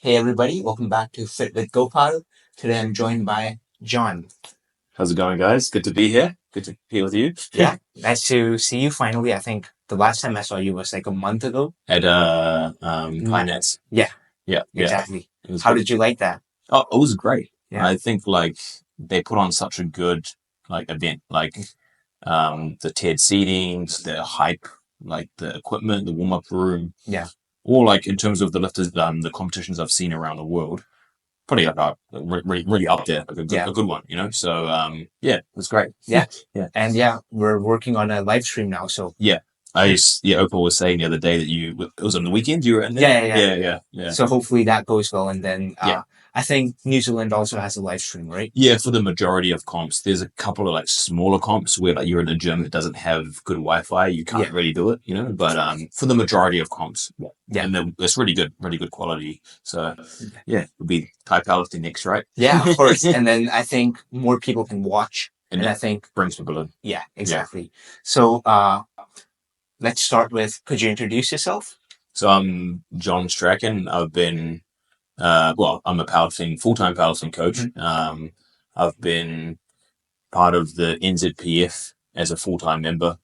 Hey everybody, welcome back to Fit with Gopal. Today I'm joined by John. How's it going, guys? Good to be here. Good to be with you. Yeah, nice to see you finally. I think the last time I saw you was like a month ago. At Finance. Yeah, Yeah. exactly. It was How good. did you like that? Oh, it was great. Yeah, I think they put on such a good event. The TED seatings, the hype, like the equipment, the warm up room, yeah, all like in terms of the lifters, the competitions I've seen around the world. Probably really up there, like yeah, a good one, you know. So yeah, it was great. yeah. Yeah. And yeah, we're working on a live stream now. So Yeah. Oprah was saying the other day that it was on the weekend you were in there. Yeah. so hopefully that goes well. And then Yeah. I think New Zealand also has a live stream, right? Yeah, for the majority of comps, there's a couple of like smaller comps where like you're in a gym that doesn't have good Wi-Fi, you can't Yeah. really do it, you know. But for the majority of comps, Yeah. and then it's really good quality. So yeah, it'll be Thai powerlifting next, right? Yeah, of course. And then I think more people can watch. And I think brings people in. yeah, exactly. So let's start with, could you introduce yourself? So I'm John Strachan. I've been I'm a full-time powerlifting coach. Mm-hmm. I've been part of the NZPF as a full-time member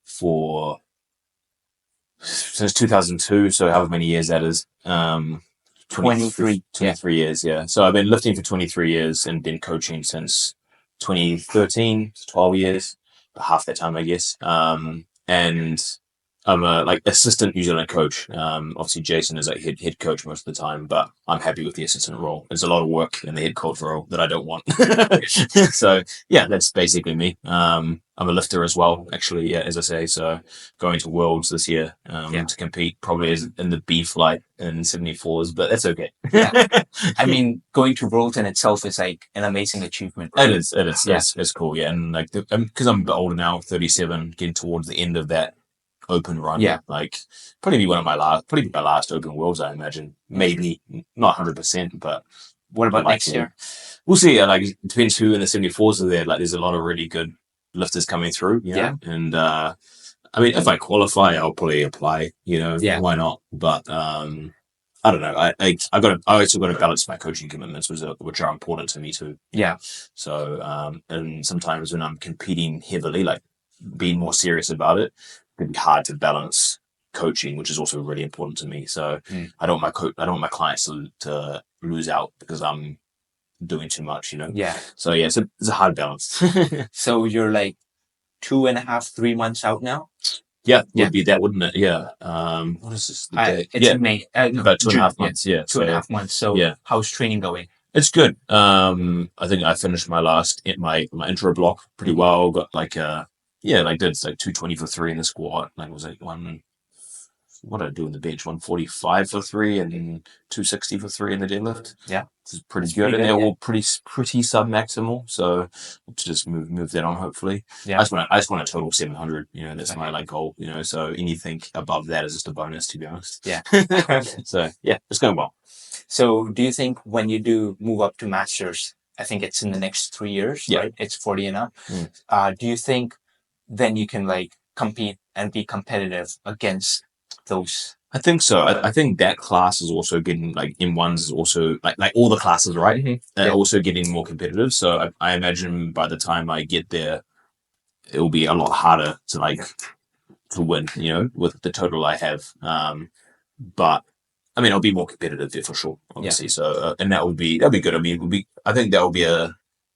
since 2002, so however many years that is. 23. 23 years, yeah. So I've been lifting for 23 years and been coaching since 2013, 12 years, half that time, I guess. And I'm a assistant New Zealand coach. Obviously Jason is like head coach most of the time, but I'm happy with the assistant role. There's a lot of work in the head coach role that I don't want. So yeah, that's basically me. I'm a lifter as well, actually, yeah, as I say. So going to Worlds this year to compete, probably in the B flight in 74s, but that's okay. Yeah. I mean, going to Worlds in itself is like an amazing achievement. Right? It is. Yeah. It's cool, yeah. And like, because I'm a bit older now, 37, getting towards the end of that open run. Yeah. Like, probably my last open Worlds, I imagine. Maybe not 100%, but what about next year? We'll see. Like, it depends who in the 74s are there. Like, there's a lot of really good lifters coming through, you know? Yeah. And, I mean, if I qualify, I'll probably apply, you know? Yeah. Why not? But, I don't know. I also got to balance my coaching commitments, which are important to me too. Yeah. So, and sometimes when I'm competing heavily, like being more serious about it, it can be hard to balance coaching, which is also really important to me. So I don't want my clients to lose out because I'm doing too much, you know? Yeah. So yeah, it's a hard balance. So you're like 2.5, 3 months out now? Yeah, would be that, wouldn't it? Yeah. What is this? It's May. No, about 2.5 June. months. Yeah, 2.5 months. So yeah. How's training going? It's good. I think I finished my intro block pretty well. Got did like 220 for 3 in the squat. Like was like what did I do in the bench? 145 for 3 and then 260 for 3 in the deadlift. Yeah. It's pretty good. And they're all pretty sub maximal. So to just move that on hopefully. Yeah. I just want a total 700, you know, that's my like goal, you know. So anything above that is just a bonus, to be honest. Yeah. So yeah, it's going well. So do you think when you do move up to masters, I think it's in the next 3 years, right? It's 40 and up. Do you think then you can like compete and be competitive against those? I think so. I think that class is also getting like M1s is also like all the classes, right? Mm-hmm. They're also getting more competitive. So I imagine by the time I get there, it will be a lot harder to win, you know, with the total I have. But I mean, I'll be more competitive there for sure, obviously. So and that'll be good. I mean, I think that will be a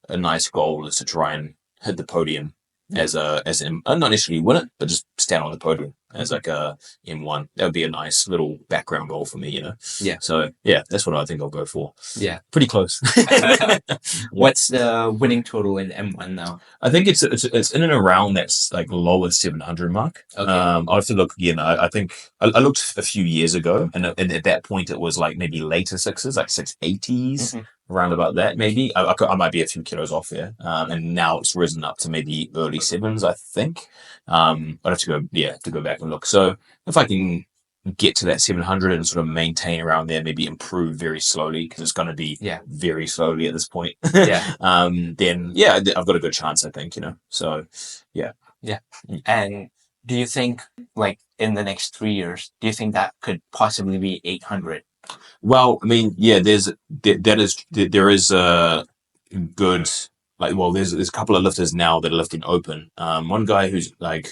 nice goal is to try and hit the podium as not necessarily win it, but just stand on the podium as like a M1. That would be a nice little background goal for me, you know. Yeah. So yeah, that's what I think I'll go for. Yeah. Pretty close. What's the winning total in M1 now? I think it's in and around that's like lower 700 mark. Okay. I'll have to look again. I think I looked a few years ago, and at that point it was like maybe later sixes, like 680s. Around about that, maybe. I might be a few kilos off there. And now it's risen up to maybe early sevens, I think. I'd have to go back and look. So if I can get to that 700 and sort of maintain around there, maybe improve very slowly, because it's going to be very slowly at this point. Then I've got a good chance, I think, you know. So yeah. Yeah. And do you think like in the next 3 years, do you think that could possibly be 800? Well, I mean, yeah, there is a good, like, well, there's a couple of lifters now that are lifting open. One guy who's like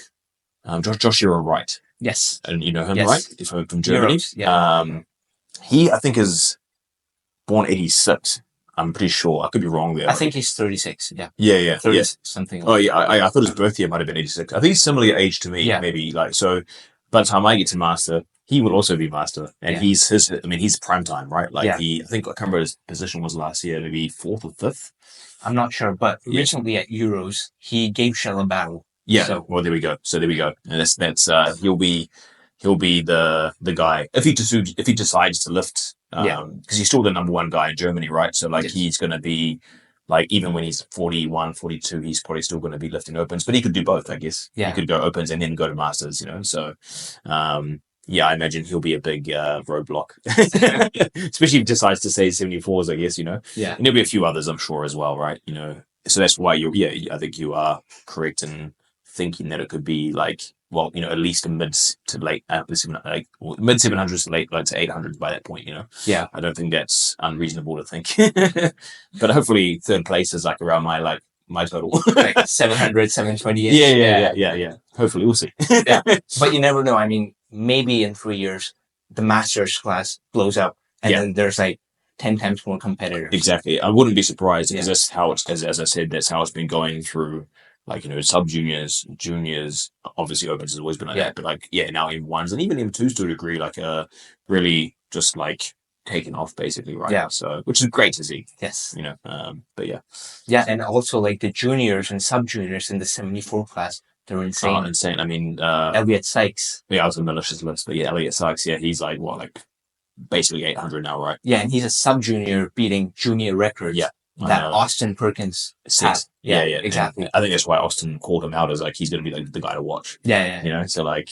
Joshua Wright, Yes. and you know him, Yes. right? From Germany. Euros. Yeah. He, I think, is born 86. I'm pretty sure. I could be wrong there. I think he's 36. Yeah. Yeah. 30 something. Oh yeah, I thought his birth year might have been 86. I think he's similar age to me, Yeah. maybe like so. By the time I get to master, he will also be master, and Yeah. he's prime time, right? Like Yeah. I think I can't remember his position was last year, maybe fourth or fifth. I'm not sure, but Yeah. recently at Euros, he gave Shell a battle. Yeah. So, Well, there we go. So there we go, and that's he'll be the guy if he decides to lift, Yeah. because he's still the number one guy in Germany, right? So like Yes. he's going to be like even when he's 41, 42, he's probably still going to be lifting opens, but he could do both, I guess. Yeah. He could go opens and then go to masters, you know. So, yeah, I imagine he'll be a big roadblock, especially if he decides to say 74s, I guess, you know. yeah. And there'll be a few others, I'm sure, as well, right? You know, so that's why I think you are correct in thinking that it could be like, well, you know, at least a mid to late, like mid 700s to late, like to 800s by that point, you know. Yeah. I don't think that's unreasonable to think. But hopefully third place is like around my total. Like 700, 720. Yeah. Hopefully we'll see. Yeah. But you never know. I mean, maybe in 3 years, the masters class blows up and then there's like 10 times more competitors. Exactly. I wouldn't be surprised because that's how it's, as I said, that's how it's been going through, like, you know, sub juniors, juniors, obviously opens has always been like that, but like, yeah, now M1s and even M2s to a degree, like, really just like taken off basically, right? Yeah. So, which is great to see. Yes. You know, but yeah. Yeah. And also like the juniors and sub juniors in the 74 class, they're insane. Oh, insane. I mean, Elliot Sykes. Yeah, I was a malicious list, but yeah, Elliot Sykes, yeah, he's like, what, like basically 800 now, right? Yeah. And he's a sub junior beating junior records. Yeah. That Austin Perkins had. Yeah, exactly. And I think that's why Austin called him out as like he's going to be like the guy to watch. Yeah. You know, so like,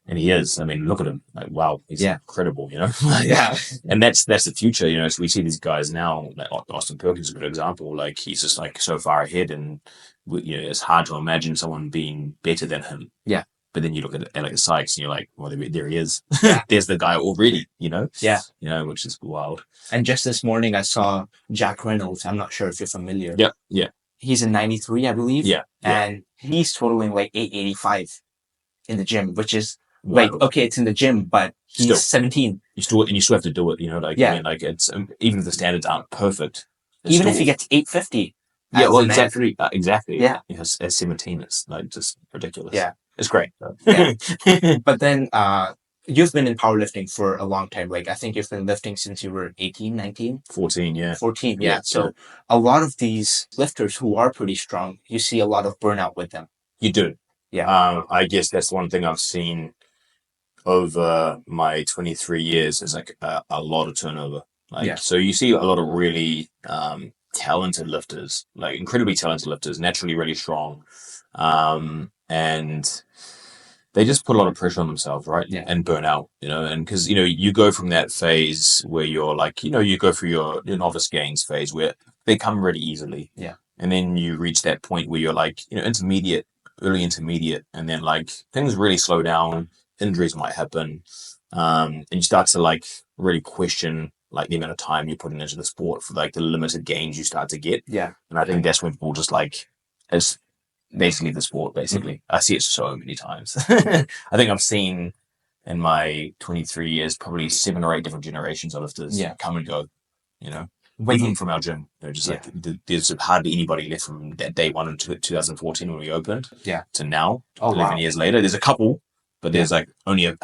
and he is. I mean, look at him. Like, wow, he's incredible. You know. Yeah. And that's the future. You know, so we see these guys now. Like Austin Perkins is a good example. Like he's just like so far ahead, and you know, it's hard to imagine someone being better than him. Yeah. But then you look at Alex Sykes and you're like, well, there he is. Yeah. There's the guy already, you know? Yeah. You know, which is wild. And just this morning, I saw Jack Reynolds. I'm not sure if you're familiar. Yeah. He's in 93, I believe. Yeah. And he's totaling like 885 in the gym, which is like, okay, it's in the gym, but he's still 17. You still have to do it, you know, like, I mean, like it's, even if the standards aren't perfect. Even if he gets 850. Yeah, well, exactly. Yeah. As 17, it's like just ridiculous. Yeah. It's great. Yeah. But then you've been in powerlifting for a long time. Like I think you've been lifting since you were 18, 19? 14, yeah. 14, yeah. So a lot of these lifters who are pretty strong, you see a lot of burnout with them. You do. Yeah. I guess that's one thing I've seen over my 23 years is like a lot of turnover. Like, so you see a lot of really talented lifters, like incredibly talented lifters, naturally really strong. And they just put a lot of pressure on themselves, right? Yeah. And burn out, you know, and because, you know, you go from that phase where you're like, you know, you go through your novice gains phase where they come really easily. Yeah. And then you reach that point where you're like, you know, early intermediate, and then like things really slow down, injuries might happen. And you start to like really question like the amount of time you're putting into the sport for like the limited gains you start to get. Yeah. And I think that's when people just like, it's basically the sport, basically. I see it so many times. I think I've seen in my 23 years, probably 7 or 8 different generations of lifters come and go, you know, even from our gym, you know, just like there's hardly anybody left from that day one in 2014 when we opened to now, 11 years later. There's a couple, but there's like only a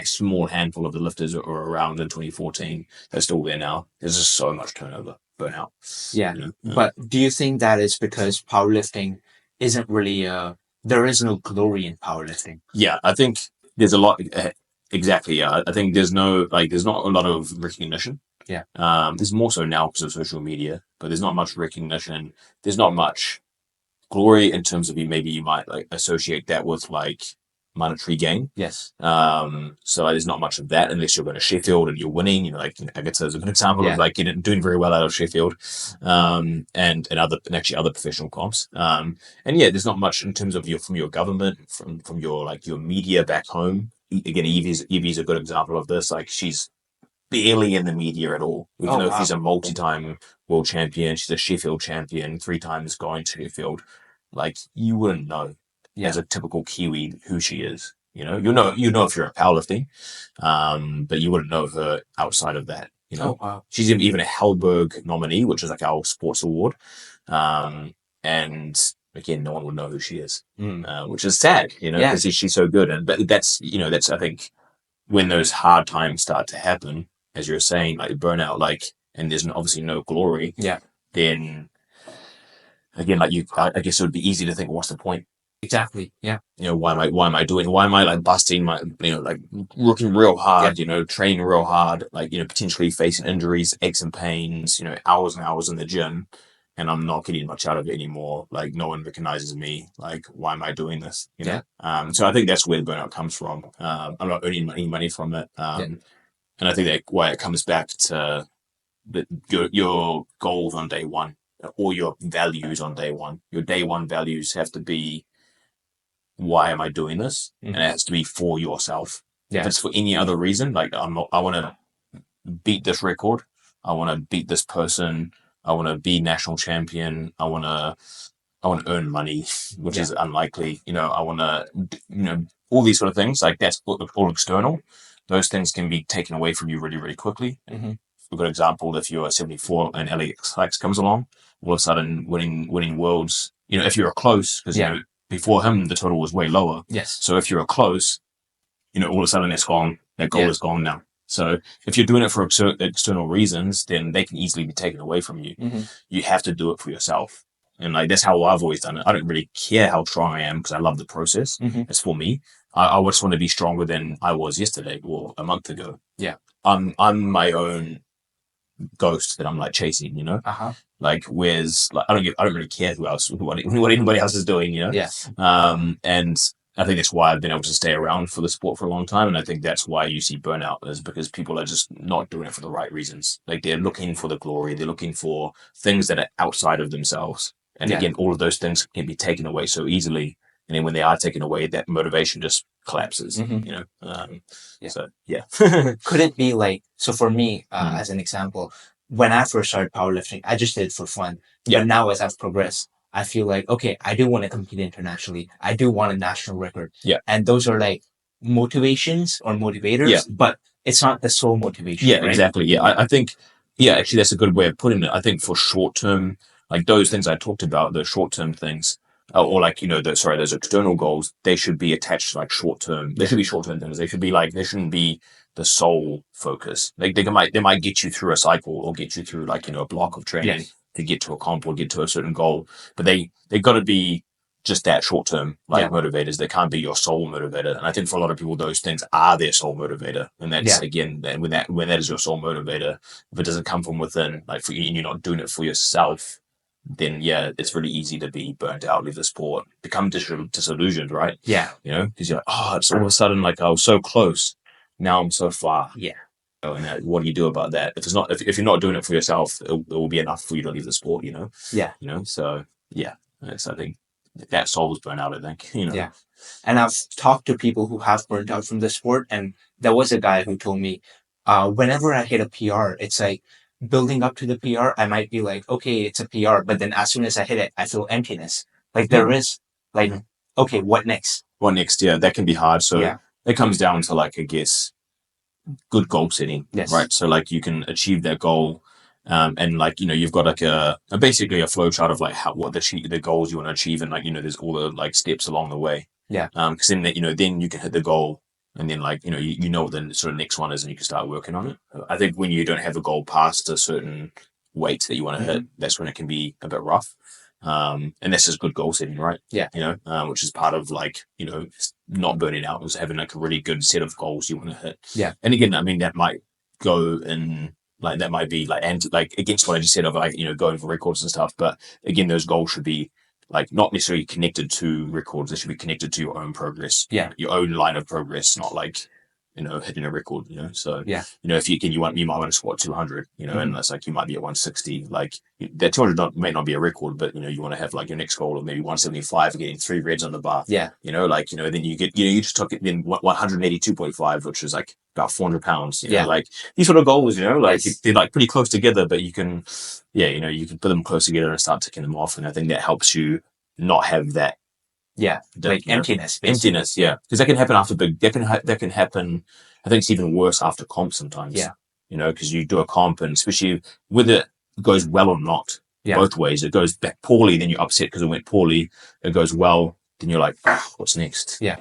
small handful of the lifters are around in 2014. They're still there now. There's just so much turnover, burnout. Yeah. You know? But do you think that is because powerlifting isn't really, there is no glory in powerlifting? Yeah, I think there's a lot, exactly. Yeah. I think there's not a lot of recognition. Yeah. There's more so now because of social media, but there's not much recognition. There's not much glory in terms of maybe you might like associate that with like monetary gain. Yes. So there's not much of that unless you're going to Sheffield and you're winning. You know, like Agatha is a good example of like doing very well out of Sheffield, and actually other professional comps. And yeah, there's not much in terms of from your government, from your like your media back home. Again, Evie's a good example of this. Like she's barely in the media at all. Even though wow. she's a multi-time world champion, she's a Sheffield champion, 3 times going to Sheffield. Like, you wouldn't know as a typical Kiwi who she is. You know if you're a powerlifting, but you wouldn't know her outside of that. Oh, wow. She's even a Hellberg nominee, which is like our sports award. And again, no one would know who she is, which is sad, because she's so good. But that's I think when those hard times start to happen, as you're saying, like burnout, and there's obviously no glory, then again, I guess it would be easy to think, what's the point? Exactly. Yeah. Why am I like busting my, like working real hard, training real hard, potentially facing injuries, aches and pains, hours and hours in the gym, and I'm not getting much out of it anymore. Like, no one recognizes me. Like, why am I doing this? So I think that's where the burnout comes from. I'm not earning any money from it. And I think that why it comes back to your goals on day one, or your values on day one. Your day one values have to be, why am I doing this? And it has to be for yourself. If it's for any other reason, like I want to beat this record, I want to beat this person, I want to be national champion, I want to earn money, which is unlikely. I want to, all these sort of things. Like, that's all external. Those things can be taken away from you really, really quickly. A good example: if you're 74 and Alex comes along, all of a sudden winning worlds. If you're close, because before him the total was way lower. So if you're close, all of a sudden that's gone. That goal is gone now. So if you're doing it for external reasons, then they can easily be taken away from you. You have to do it for yourself. And that's how I've always done it. I don't really care how strong I am, because I love the process. It's for me. I just want to be stronger than I was yesterday or a month ago. I'm my own ghost that I'm chasing, whereas I don't really care what anybody else is doing, and I think that's why I've been able to stay around for the sport for a long time. And I think that's why you see burnout, is because people are just not doing it for the right reasons. Like, they're looking for the glory, they're looking for things that are outside of themselves. And again, all of those things can be taken away so easily. And then when they are taken away, that motivation just collapses, So, Could it be so for me, as an example, when I first started powerlifting, I just did it for fun. But now, as I've progressed, I feel like, okay, I do want to compete internationally. I do want a national record. And those are motivations or motivators, but it's not the sole motivation. Yeah, right? Exactly. I think, actually, that's a good way of putting it. I think for short term, like those things I talked about, the short term things, or those external goals, they should be attached to short term. They should be short term things. They should be they shouldn't be the sole focus. Like, they might get you through a cycle, or get you through a block of training to get to a comp or get to a certain goal. But they got to be just that short term motivators. They can't be your sole motivator. And I think for a lot of people, those things are their sole motivator. And that's again, when that is your sole motivator, if it doesn't come from within, for you, and you're not doing it for yourself, then it's really easy to be burnt out, leave the sport, become disillusioned, right? Because you're like, it's all of a sudden I was so close, now I'm so far. And what do you do about that? If you're not doing it for yourself, it will be enough for you to leave the sport. So I think that solves burnout, I think. And I've talked to people who have burnt out from the sport, and there was a guy who told me, whenever I hit a PR, it's building up to the PR, I might be like, okay, it's a PR, but then as soon as I hit it, I feel emptiness. There is okay, what next? What next? Yeah, that can be hard. So it comes down to I guess, good goal setting, right? So you can achieve that goal, and you've got basically a flow chart of what the goals you want to achieve, and there's all the steps along the way. Because then then you can hit the goal, and then you know what the sort of next one is, and you can start working on it. I think when you don't have a goal past a certain weight that you want to hit, that's when it can be a bit rough. And that's just good goal setting, right? Which is part of not burning out, is having a really good set of goals you want to hit. And again, I mean, that might go in that might be against what I just said of going for records and stuff. But again, those goals should be not necessarily connected to records. They should be connected to your own progress. Your own line of progress, not hitting a record, so, Yeah. if you might want to squat 200, and that's like, you might be at 160, like that 200 may not be a record, but, you want to have like your next goal of maybe 175, getting 3 reps on the bar. Yeah. Then you get, you just took it in 182.5, which is like about 400 pounds, Yeah. like these sort of goals, like Yes. they're like pretty close together, but you can, you can put them close together and start ticking them off. And I think that helps you not have that, like emptiness, basically. emptiness, because that can happen after that can happen. I think it's even worse after comp sometimes. Yeah. Because you do a comp, and especially whether it goes well or not, both ways. It goes back poorly, then you're upset because it went poorly. It goes well, then you're like, what's next? Yeah.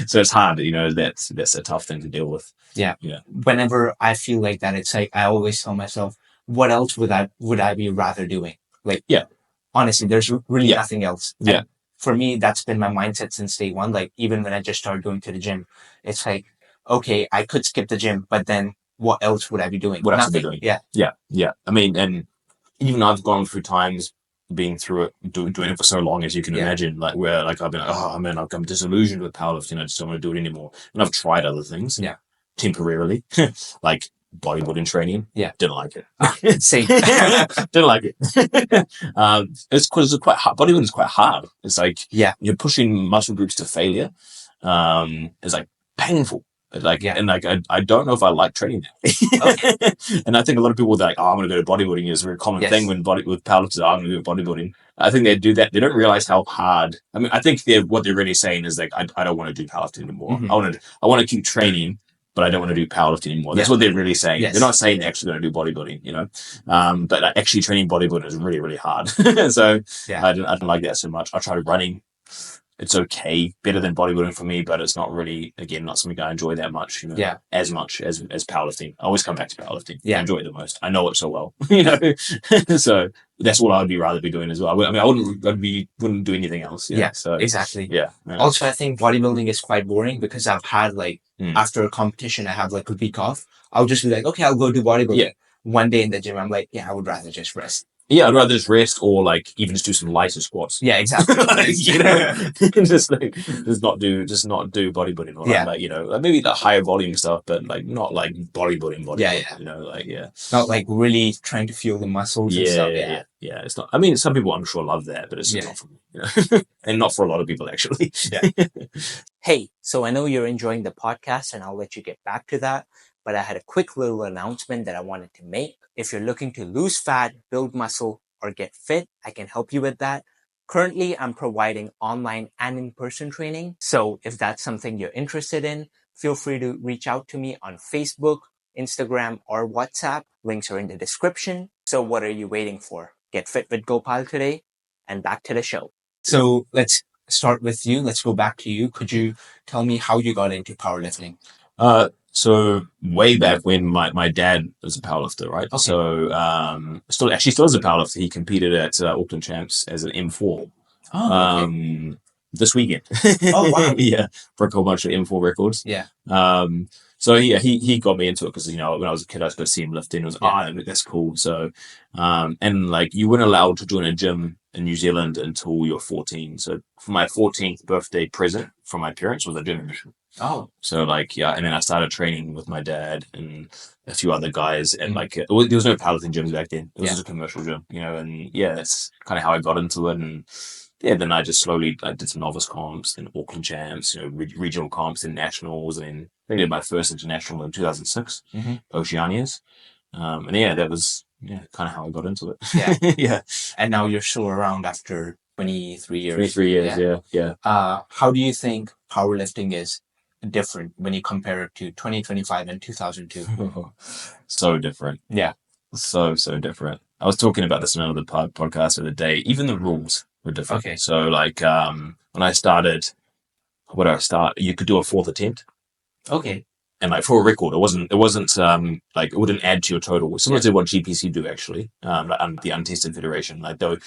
So it's hard. That's a tough thing to deal with. Yeah. Whenever I feel like that, it's like I always tell myself, what else would I be rather doing? Like, honestly, there's really nothing else. And for me, that's been my mindset since day one. Like, even when I just started going to the gym, it's like, okay, I could skip the gym, but then what else would I be doing? What else would I be doing? Yeah. I mean, and even I've gone through times being through it, doing it for so long, as you can imagine, like where like I've been like, oh man, I'm disillusioned with powerlifting. I just don't want to do it anymore. And I've tried other things, temporarily, like bodybuilding training. Didn't like it. Same. Didn't like it. It's quite hard. Bodybuilding is quite hard. It's like you're pushing muscle groups to failure. It's like painful. Like, and like, I don't know if I like training now. And I think a lot of people are like, oh, I'm going to go to bodybuilding is a very common thing with powerlifters. I'm going to do bodybuilding. I think they do that. They don't realize how hard. I mean, I think what they're really saying is like, I don't want to do powerlifting anymore. I want to keep training, but I don't want to do powerlifting anymore. That's what they're really saying. They're not saying they're actually going to do bodybuilding, but actually training bodybuilding is really, really hard. So I don't like that so much. I tried running. It's okay, better than bodybuilding for me, but it's not really, again, not something I enjoy that much, as much as powerlifting. I always come back to powerlifting. I enjoy it the most. I know it so well, So that's what I'd rather be doing as well. I mean, wouldn't do anything else. So exactly. Yeah. Also, I think bodybuilding is quite boring because I've had like after a competition, I have like a week off. I'll just be like, okay, I'll go do bodybuilding. One day in the gym, I'm like, I would rather just rest. Yeah, I'd rather just rest, or like even just do some lighter squats. Yeah, exactly. just not do bodybuilding, or like maybe the higher volume stuff, but like not like bodybuilding. Not like really trying to feel the muscles and stuff. Yeah. It's not. I mean, some people I'm sure love that, but it's just not for me. And not for a lot of people actually. Hey, so I know you're enjoying the podcast, and I'll let you get back to that. But I had a quick little announcement that I wanted to make. If you're looking to lose fat, build muscle, or get fit, I can help you with that. Currently, I'm providing online and in-person training. So if that's something you're interested in, feel free to reach out to me on Facebook, Instagram, or WhatsApp. Links are in the description. So what are you waiting for? Get fit with Gopal today, and back to the show. So let's start with you. Let's go back to you. Could you tell me how you got into powerlifting? So way back when my dad was a powerlifter, right? Okay. So still is a powerlifter. He competed at Auckland Champs as an M4. Oh, okay. This weekend. Oh wow! Broke a whole bunch of M4 records. So he got me into it because when I was a kid I used to see him lifting. It was that's cool. So and like you weren't allowed to join a gym in New Zealand until you're 14. So for my 14th birthday present from my parents was a gym membership. Oh, so like and then I started training with my dad and a few other guys, and like there was no powerlifting gyms back then. It was just a commercial gym, and that's kind of how I got into it. And then I just slowly did some novice comps, then Auckland Champs, regional comps, then nationals, and then I did my first international in 2006, Oceanias, and that was kind of how I got into it. And now you're still around after 23 years. 23 years, yeah. How do you think powerlifting is different when you compare it to 2025 and 2002? So different. So different. I was talking about this in another podcast the other day. Even the rules were different. Okay. So like when I started, you could do a 4th attempt. Okay. And like for a record, it wasn't like it wouldn't add to your total. Similar to what GPC do actually, the untested federation. Like they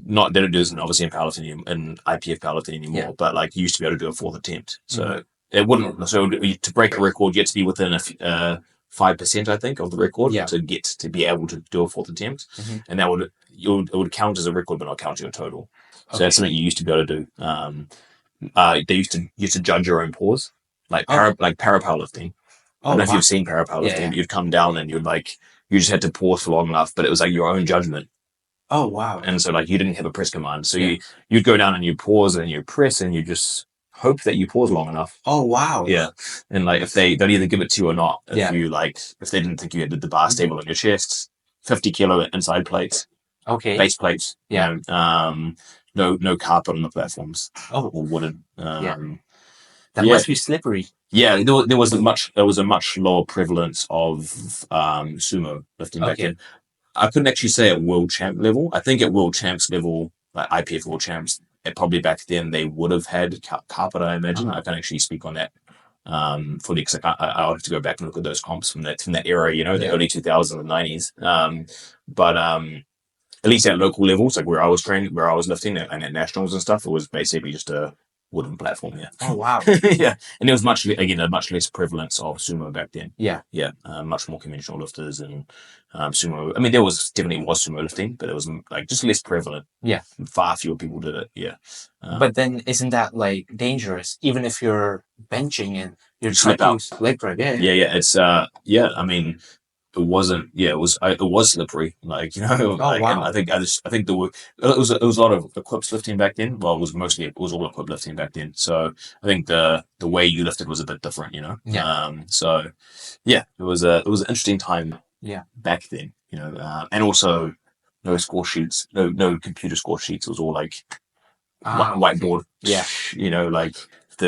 don't do this obviously in powerlifting and IPF powerlifting anymore, but like you used to be able to do a 4th attempt. So it wouldn't. So to break a record, you had to be within 5%, I think, of the record to be able to do a 4th attempt, and that it would count as a record, but not count your total. So that's something you used to be able to do. They used to judge your own pause. like Oh. like para powerlifting. I don't Oh know if wow. you've seen para powerlifting, Yeah. but you'd come down and you'd like you just had to pause for long enough, but it was like your own judgment. Oh wow. And so like you didn't have a press command. So Yeah. you'd go down and you pause and you press and you just hope that you pause long enough. Oh wow. Yeah. And like if they'd either give it to you or not. If Yeah. you like if they didn't think you had the bar stable on your chest, 50-kilo inside plates, Okay. base plates, Yeah. you know, no carpet on the platforms. Oh. Or wooden. Yeah. That Yeah. must be slippery. Yeah, there was a much lower prevalence of sumo lifting back Okay. then. I couldn't actually say at world champ level. I think at world champs level, like IPF world champs, probably back then they would have had carpet. I imagine. I can't actually speak on that fully because I'll have to go back and look at those comps from that era. You know, the early 2000s and 90s. But at least at local levels, like where I was training, where I was lifting, and at nationals and stuff, it was basically just a wooden platform. Yeah. Oh wow. Yeah, and there was much a much less prevalence of sumo back then. Yeah. Yeah, much more conventional lifters and sumo. I mean, there was definitely was sumo lifting, but it was like just less prevalent. Yeah. Far fewer people did it. Yeah. But then isn't that like dangerous? Even if you're benching and you're slip trying to out. use leg drag. Yeah. Yeah. It's I mean, it wasn't. Yeah, it was slippery. Like, you know. Oh Like, wow. And I think there were it was a lot of equipped lifting back then. Well, it was all equipped lifting back then. So I think the way you lifted was a bit different. You know. Yeah. So yeah, it was an interesting time. Yeah. Back then. You know, and also no score sheets, no computer score sheets. It was all like whiteboard. Yeah. You know, like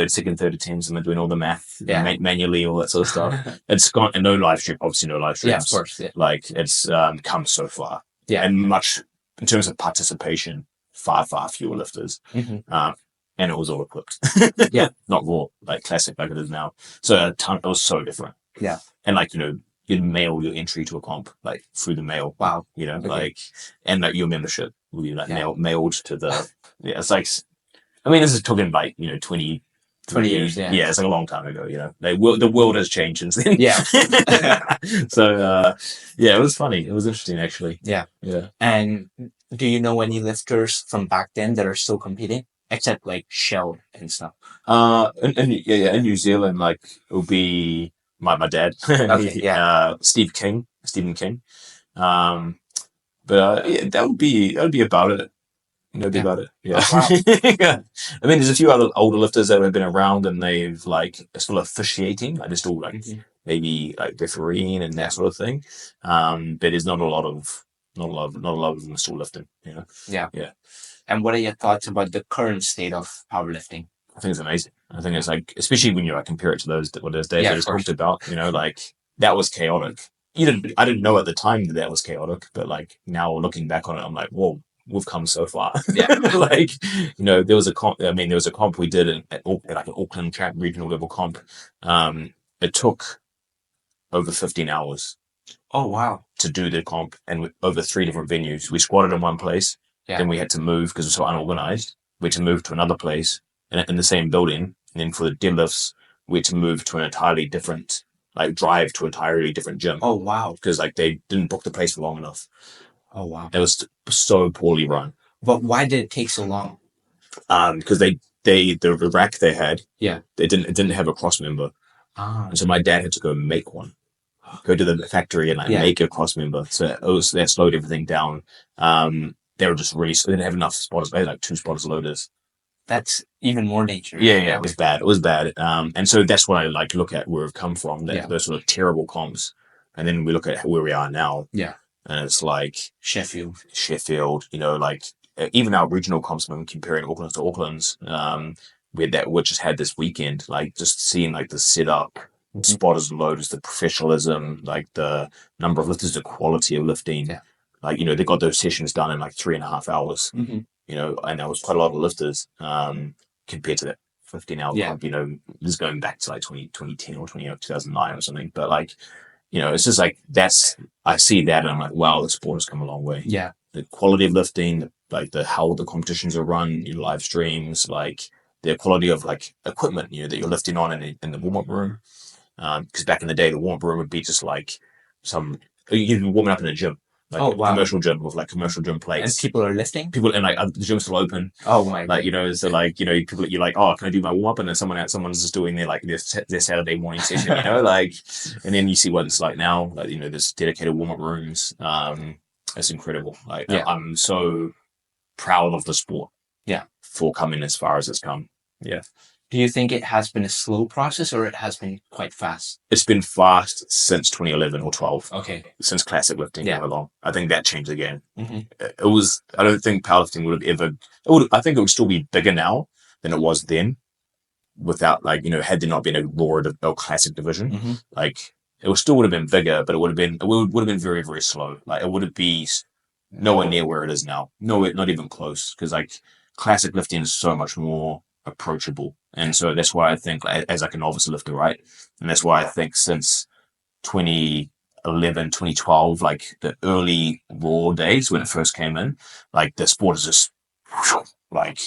second, third attempts, and they're doing all the math manually, all that sort of stuff. It's gone, and no live stream, obviously no live streams. Yeah, of course. Yeah. Like it's come so far. Yeah. And much in terms of participation, far fewer lifters. And it was all equipped. Yeah. Not raw, like classic like it is now. So it was so different. Yeah. And like, you know, you'd mail your entry to a comp like through the mail. Wow. You know, like, and like your membership will be like mailed to the. Yeah, it's like, I mean, this is talking like, you know, 20 years. Yeah. Yeah, it's like a long time ago. You know, the world has changed since then. Yeah. So yeah, it was funny. It was interesting actually. Yeah. Yeah. And do you know any lifters from back then that are still competing, except like Shell and stuff? In New Zealand, like it'll be my dad. Okay. Yeah. Stephen King. But yeah, that would be about it. That'd be about it. Yeah. Oh, wow. Yeah. I mean, there's a few other older lifters that have been around and they've like still officiating. Like they're still like maybe like refereeing and that sort of thing. But there's not a lot of them still lifting. You know. Yeah. Yeah. And what are your thoughts about the current state of powerlifting? I think it's amazing. I think it's like, especially when you like compare it to those days I just talked about. You know, like that was chaotic. I didn't know at the time that was chaotic, but like now looking back on it, I'm like, whoa. We've come so far. Yeah. Like, you know, there was a comp we did at like an Auckland track regional level comp. It took over 15 hours. Oh, wow. To do the comp and over 3 different venues. We squatted in one place. Yeah. Then we had to move because it was so unorganized. We had to move to another place in the same building. And then for the deadlifts, we had to move to an entirely different, like drive to an entirely different gym. Oh, wow. Because like they didn't book the place for long enough. Oh, wow. It was so poorly run. But why did it take so long? Because the rack they had, it didn't have a cross member. And so my dad had to go make one. Go to the factory and make a cross member. So that slowed everything down. They were just they didn't have enough spotters. They had like 2 spotters loaders. That's even more dangerous. Yeah, it was bad. It was bad. And so that's what I like look at where we've come from. Those sort of terrible comps, and then we look at where we are now. Yeah. And it's like Sheffield, you know, like even our regional comps, when comparing Auckland to Auckland's, we just had this weekend, like just seeing like the setup, spotters and loaders, the professionalism, like the number of lifters, the quality of lifting. Yeah. Like, you know, they got those sessions done in like 3.5 hours, you know, and that was quite a lot of lifters compared to that 15-hour comp, you know, this is going back to like 2010 or 2009 or something. But like, you know, it's just like I see that and I'm like, wow, the sport has come a long way. Yeah. The quality of lifting, like how the competitions are run, your live streams, like the quality of like equipment, you know, that you're lifting on in the warm-up room. Because back in the day, the warm-up room would be just like you'd be warming up in a gym. like Oh, a wow. commercial gym with like commercial gym plates. And people are lifting? People, and like the gym's still open. Oh my Like, God. you know, so like, you know, people, you're like, oh, can I do my warm up? And then someone's just doing their Saturday morning session, you know, like, and then you see what it's like now. Like, you know, there's dedicated warm up rooms. It's incredible. Like, Yeah. I'm so proud of the sport. Yeah. For coming as far as it's come. Yeah. Do you think it has been a slow process or it has been quite fast? It's been fast since 2011 or 12. Okay. Since classic lifting Yeah. came along. I think that changed again. Mm-hmm. It was, I don't think powerlifting would have ever, I think it would still be bigger now than it was then without, like, you know, had there not been a Raw or classic division. Mm-hmm. Like, it still would have been bigger, but it would have been very, very slow. Like, it would have been nowhere near where it is now. No, not even close. Because, like, classic lifting is so much more approachable. And so that's why I think, as like a novice lifter, right? And that's why I think since 2011, 2012, like the early Raw days when it first came in, like the sport is just like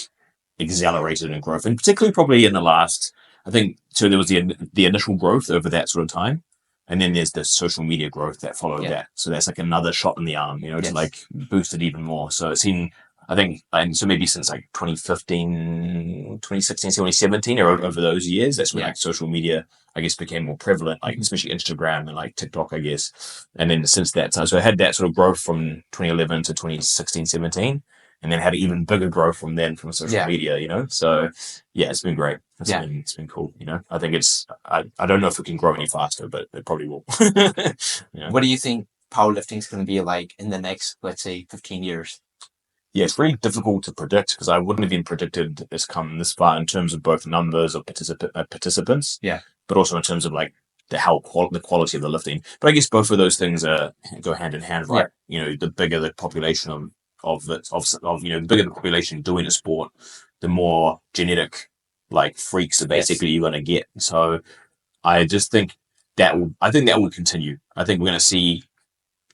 accelerated in growth. And particularly probably in the last, I think, so there was the initial growth over that sort of time. And then there's the social media growth that followed that. So that's like another shot in the arm, you know, to like boost it even more. So it's seen, I think, and so maybe since like 2015, 2016, 2017, or over those years, that's when like social media, I guess, became more prevalent, like especially Instagram and like TikTok, I guess. And then since that time, so I had that sort of growth from 2011 to 2016, 17, and then had an even bigger growth from then from social media, you know? So yeah, it's been great. It's been cool, you know? I think I don't know if it can grow any faster, but it probably will. Yeah. What do you think powerlifting is going to be like in the next, let's say, 15 years? Yeah, it's very difficult to predict because I wouldn't have even predicted this come this far in terms of both numbers of participants, but also in terms of like the quality of the lifting. But I guess both of those things go hand in hand, right? You know, the bigger the population of you know, the bigger the population doing a sport, the more genetic like freaks that basically you're going to get. So I just think that will continue. I think we're going to see.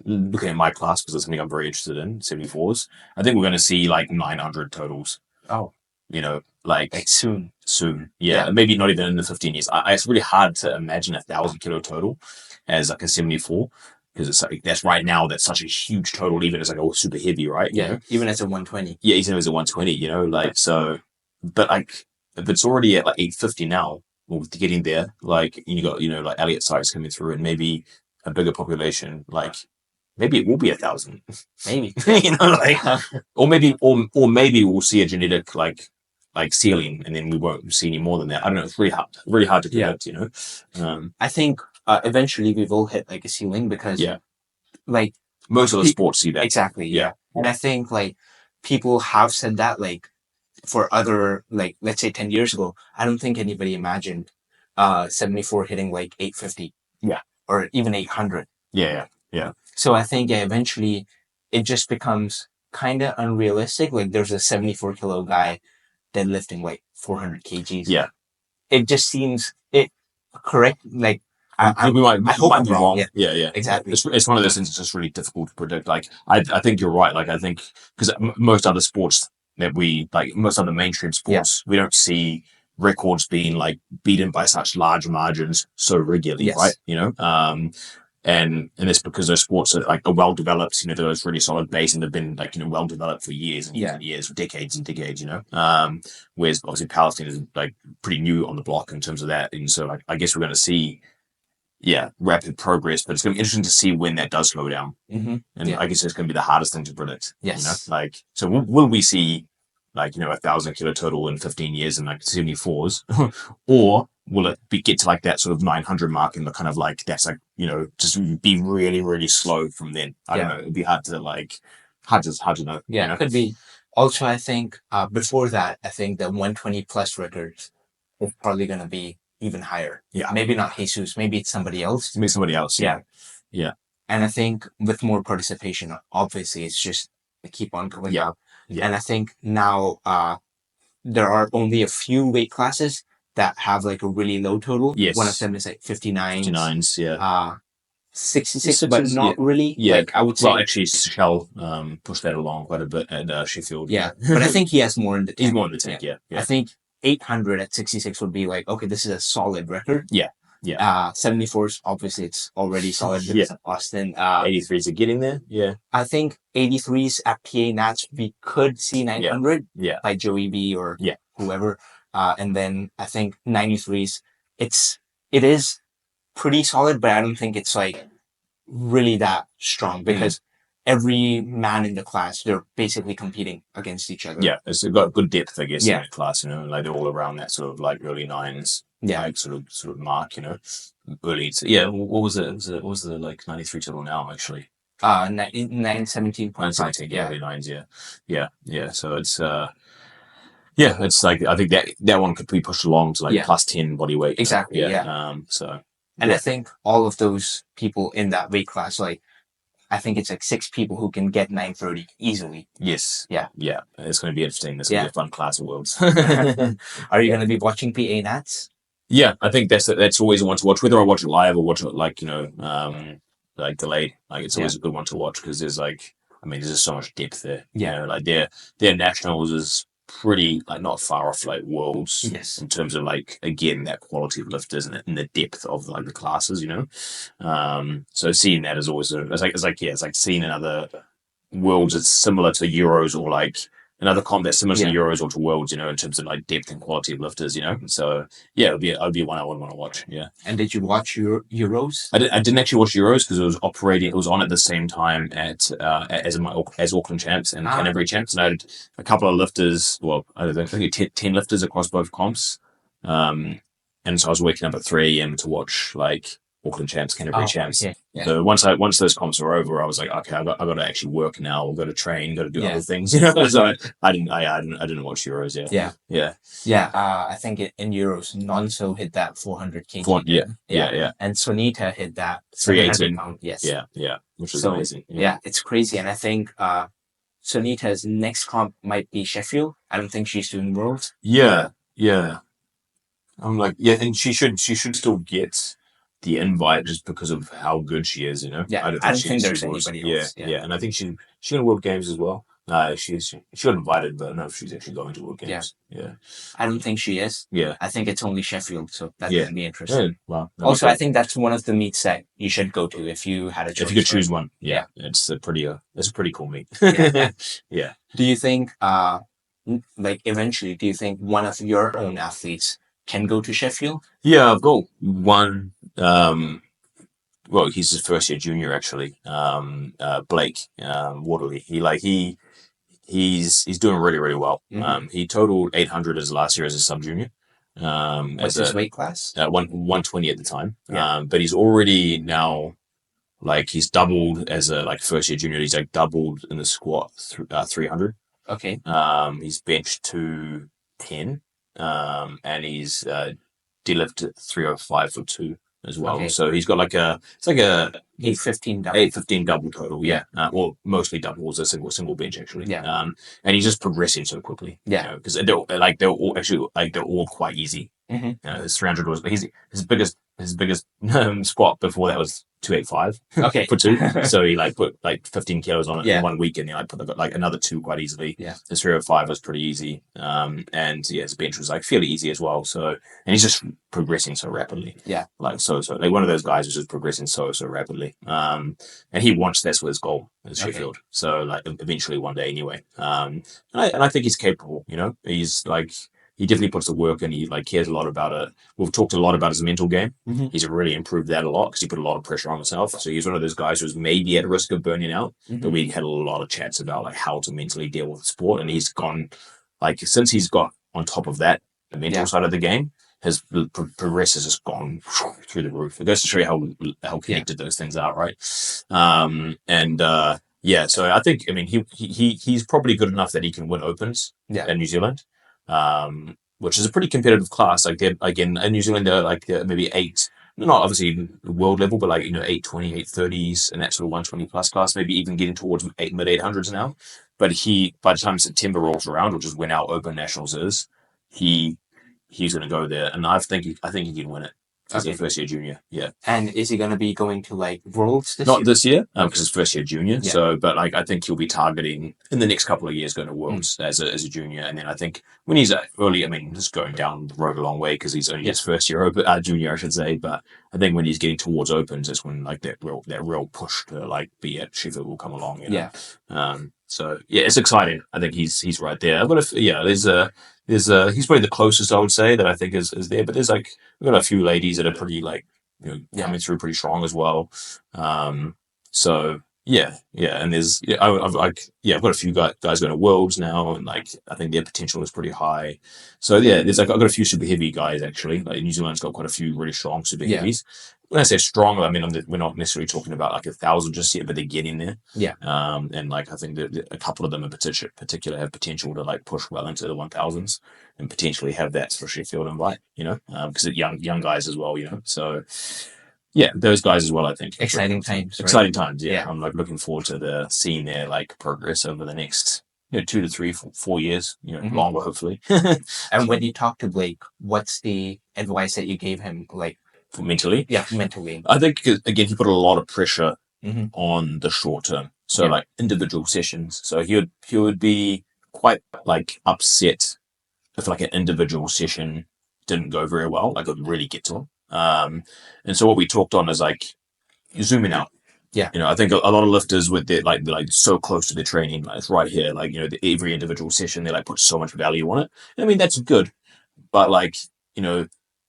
Looking at my class, because it's something I'm very interested in, 74s, I think we're going to see like 900 totals. Oh. You know, like soon. Yeah. Maybe not even in the 15 years. It's really hard to imagine 1,000 kilo total as like a 74, because it's like, that's right now, that's such a huge total, even as like a super heavy, right? You know? Even as a 120. Yeah, even as a 120, you know, like, so, but like, if it's already at like 850 now, or getting there, like, you got, you know, like Elliott Sykes coming through and maybe a bigger population, like, maybe it will be 1,000. Maybe. You know, like, or maybe we'll see a genetic like ceiling, and then we won't see any more than that. I don't know. It's really hard to predict. You know, I think eventually we will hit like a ceiling because like most of the sports see that exactly. Yeah, and I think like people have said that like for other, like, let's say 10 years ago, I don't think anybody imagined 74 hitting like 850. Yeah, or even 800. Yeah. So I think eventually it just becomes kind of unrealistic. Like there's a 74 kilo guy deadlifting like 400 kgs. Yeah. It just seems correct. Like I hope I'm wrong. Yeah. Exactly. It's one of those things that's just really difficult to predict. Like I think you're right. Like I think because most other sports that most other mainstream sports, we don't see records being like beaten by such large margins so regularly, right? You know, and it's because those sports are well developed, you know, those really solid base, and they've been like, you know, well developed for years and years and years, decades and decades, you know. Whereas obviously powerlifting is like pretty new on the block in terms of that, and so like I guess we're going to see, rapid progress, but it's going to be interesting to see when that does slow down, and I guess it's going to be the hardest thing to predict. You know, like so will we see like, you know, 1,000 kilo total in 15 years and like 74s, or will it get to like that sort of 900 mark and the kind of like that's like, you know, just be really, really slow from then? I don't know. It'd be hard to know. Yeah, you know? It could be. Also, I think before that, I think the 120 plus records is probably going to be even higher. Yeah. Maybe not Jesus. Maybe it's somebody else. Maybe somebody else. Yeah. And I think with more participation, obviously, it's just keep on going up. Yeah. And I think now there are only a few weight classes that have like a really low total. Yes. One of them is like 59s. 59s, yeah. 66, but not really. Yeah. Like I would say. Well, actually, Shell pushed that along quite a bit at Sheffield. Yeah. But I think he has more in the tank. He's more in the tank, yeah. I think 800 at 66 would be like, okay, this is a solid record. Yeah. Yeah. 74s, obviously, it's already solid because of Austin. 83s are getting there. Yeah. I think 83s at PA Nats, we could see 900 Yeah. by Joey B or whoever. And then I think 93s, it is pretty solid, but I don't think it's like really that strong because every man in the class, they're basically competing against each other. Yeah, it's got good depth, I guess, in that class, you know, like they're all around that sort of like early nines, like sort of mark, you know, early. What was it? What was the like 93 total now, actually? 917.5. Yeah, early nines, yeah. So it's it's like I think that one could be pushed along to like plus 10 body weight. Exactly. And I think all of those people in that weight class, like I think it's like 6 people who can get 930 easily. Yes. Yeah. It's going to be interesting. It's going to be a fun class of worlds. Are you going to be watching PA Nats? Yeah, I think that's always a one to watch. Whether I watch it live or watch it like like delayed, like it's always a good one to watch because there's there's just so much depth there. You know, like their nationals is pretty like not far off like worlds in terms of like again that quality of lifters and the depth of like the classes. You know, so seeing that is always it's like seeing another worlds that's similar to Euros or like another comp that's similar to Euros or to Worlds, you know, in terms of like depth and quality of lifters, you know. So it would be one I would want to watch. Yeah. And did you watch Euros? I didn't actually watch Euros because it was on at the same time as Auckland champs and Canterbury champs, and I had a couple of lifters. Well, I think 10 lifters across both comps. And so I was waking up at 3 a.m. to watch like Auckland champs, Canterbury champs. Okay. So once those comps were over, I was like, okay, I got to actually work now. I've got to train, got to do other things. You know, so I didn't watch Euros. I think in Euros, Nonso hit that 400 kg. And Sonita hit that 318 pound. Yes. Yeah, which is amazing. Yeah, it's crazy, and I think Sonita's next comp might be Sheffield. I don't think she's doing Worlds. Yeah. I'm like, and she should still get the invite just because of how good she is, you know. Yeah, I don't think there's anybody else. Yeah, and I think she's going to World Games as well. She got invited, but I don't know if she's actually going to World Games. Yeah. I don't think she is. Yeah, I think it's only Sheffield, so that's going to be interesting. Yeah. Wow. Also, I think that's one of the meets that you should go to if you had a choice. If you could choose one, it's a pretty cool meet. Yeah. Do you think, like eventually, do you think one of your own athletes can go to Sheffield? Yeah, I've got one. Well, he's his first year junior actually. Blake Waterley. He's doing really, really well. He totaled 800 as last year as a sub junior. What's his weight class? 120 at the time. But he's already now he's doubled as a first year junior. He's doubled in the squat 300. Okay. He's benched 210. And he's deadlifted 305 for 2 as well. Okay. So he's got it's like a 815 double total. Yeah. Well, mostly doubles, a single bench actually. Yeah. And he's just progressing so quickly. Yeah. Because they're all actually they're all quite easy. Mm-hmm. You know, his 300 was his biggest squat before that was 285. Okay. For 2. So he put 15 kilos on it in 1 week, and he put another 2 quite easily. Yeah. His 305 was pretty easy. And his bench was fairly easy as well. So, and he's just progressing so rapidly. Yeah. One of those guys who's just progressing so rapidly. And that's what his goal is, Sheffield. So eventually one day anyway. And I think he's capable, you know. He's he definitely puts the work in. He cares a lot about it. We've talked a lot about his mental game. Mm-hmm. He's really improved that a lot because he put a lot of pressure on himself. So he's one of those guys who's maybe at risk of burning out. Mm-hmm. But we had a lot of chats about how to mentally deal with sport. And he's gone since he's got on top of that, the mental side of the game, his progress has just gone through the roof. It goes to show you how connected those things are, right? So I think he's probably good enough that he can win opens in New Zealand. Which is a pretty competitive class. Again, in New Zealand, they're maybe 8, not obviously world level, but 820, 830s, and that sort of 120 plus class, maybe even getting towards mid 800s now. But by the time September rolls around, which is when our Open Nationals is, he's going to go there, and I think he can win it. as a first year junior. Yeah. And is he going to be going to like Worlds this Not year? this year, because it's first year junior. Yeah. So, but like I think he'll be targeting in the next couple of years going to Worlds as a junior, and then I think when he's early, I mean, just going down the road a long way because he's only his first year junior, I should say. But I think when he's getting towards Opens, it's when like that real push to like be at Sheffield will come along. You know? Yeah. So yeah, it's exciting. I think he's right there. But there's he's probably the closest I would say that I think is there. But there's like we've got a few ladies that are pretty like coming through pretty strong as well. So yeah, and there's I've got a few guys going to Worlds now, and like I think their potential is pretty high. So yeah, there's like I've got a few super heavy guys actually. Like New Zealand's got quite a few really strong super heavies. When I say strong, I mean we're not necessarily talking about like 1,000 just yet, but they're getting there. Yeah. And like I think that a couple of them in particular have potential to like push well into the 1,000s and potentially have that for Sheffield invite. Because they're young guys as well. So. Yeah, those guys as well. I think exciting times. Exciting times. Yeah, I'm like looking forward to seeing their like progress over the next 2 to 3, 4 years. Longer hopefully. And when you talk to Blake, what's the advice that you gave him, like mentally? Yeah, mentally. I think again he put a lot of pressure on the short term. So like individual sessions. So he would be quite like upset if like an individual session didn't go very well. Like it would really get to him. And so what we talked on is like zooming out. Yeah. I think a lot of lifters with their like so close to their training, like it's right here, like every individual session they like put so much value on it. I mean that's good, but like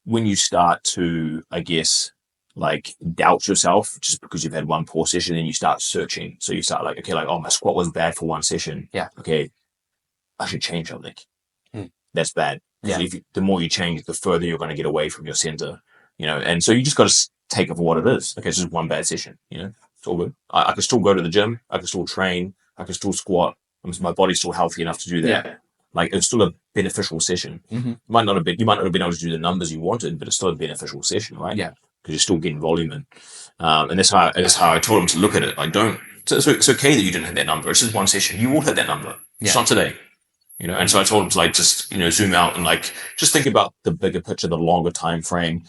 when you start to I guess like doubt yourself just because you've had one poor session and you start searching. So you start like okay, like oh my squat was bad for one session. Yeah. Okay, I should change something. That's bad. Yeah. The more you change, the further you're going to get away from your center. And so you just got to take it for what it is. Okay, it's just one bad session. It's all good. I can still go to the gym. I can still train. I can still squat. My body's still healthy enough to do that. Yeah. Like it's still a beneficial session. You might not have been able to do the numbers you wanted, but it's still a beneficial session, right? Yeah. Because you're still getting volume in. And that's how I told him to look at it. Like don't. So it's okay that you didn't hit that number. It's just one session. You will hit that number. Yeah. It's not today. And so I told him to like just zoom out and like just think about the bigger picture, the longer time frame.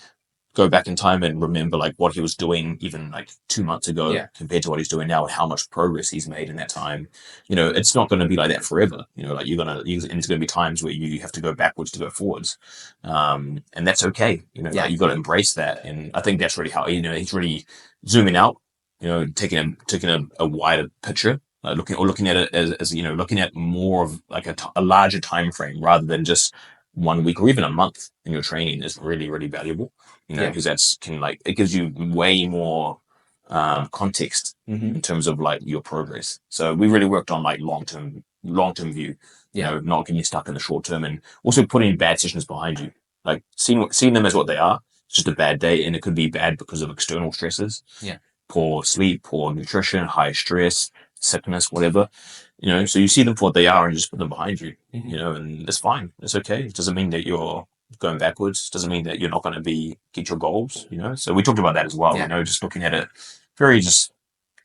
Go back in time and remember like what he was doing even like 2 months ago compared to what he's doing now and how much progress he's made in that time. It's not going to be like that forever. Like and it's going to be times where you have to go backwards to go forwards, and that's okay. Like, you've got to embrace that. And I think that's really how he's really zooming out. Taking a wider picture. Looking at it as looking at more of like a larger time frame rather than just 1 week or even a month in your training is really, really valuable. Because it gives you way more context in terms of like your progress. So we really worked on like long term view. Not getting stuck in the short term and also putting bad sessions behind you. Like seeing them as what they are. It's just a bad day, and it could be bad because of external stresses. Yeah. Poor sleep, poor nutrition, high stress, sickness, whatever, so you see them for what they are and just put them behind you, and it's fine. It's okay. It doesn't mean that you're going backwards. It doesn't mean that you're not going to get your goals, so we talked about that as well, just looking at it very just,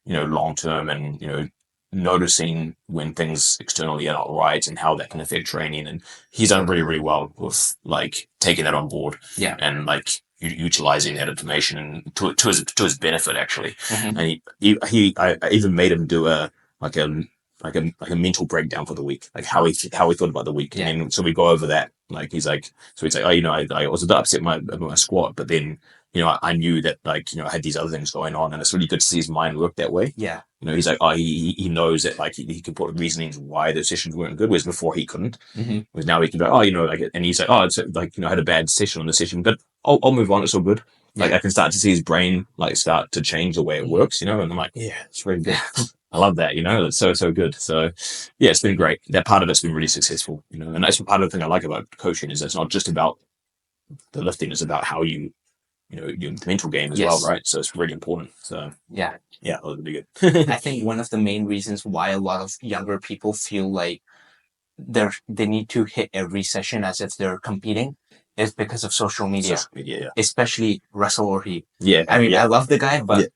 long term and, noticing when things externally are not right and how that can affect training. And he's done really, really well with like taking that on board and like utilizing that information and to his benefit actually. And I even made him do a mental breakdown for the week, like how he thought about the week. And so we go over that. Like he's like, I was a bit upset about my squat, but then I knew that like I had these other things going on, and it's really good to see his mind work that way. Yeah. He's like, he knows that like he can put reasonings why the sessions weren't good, whereas before he couldn't. Whereas now he can go, and he's like, it's like I had a bad session on the session, but I'll move on. It's all good. Like I can start to see his brain like start to change the way it works, and I'm like, yeah, it's really good. I love that, it's so good. So yeah, it's been great. That part of it's been really successful, and that's part of the thing I like about coaching is it's not just about the lifting, it's about how you the mental game as well, right? So it's really important. So yeah, that was really good. I think one of the main reasons why a lot of younger people feel like they need to hit every session as if they're competing is because of social media. Especially Russell or he. Yeah. I mean, I love the guy, but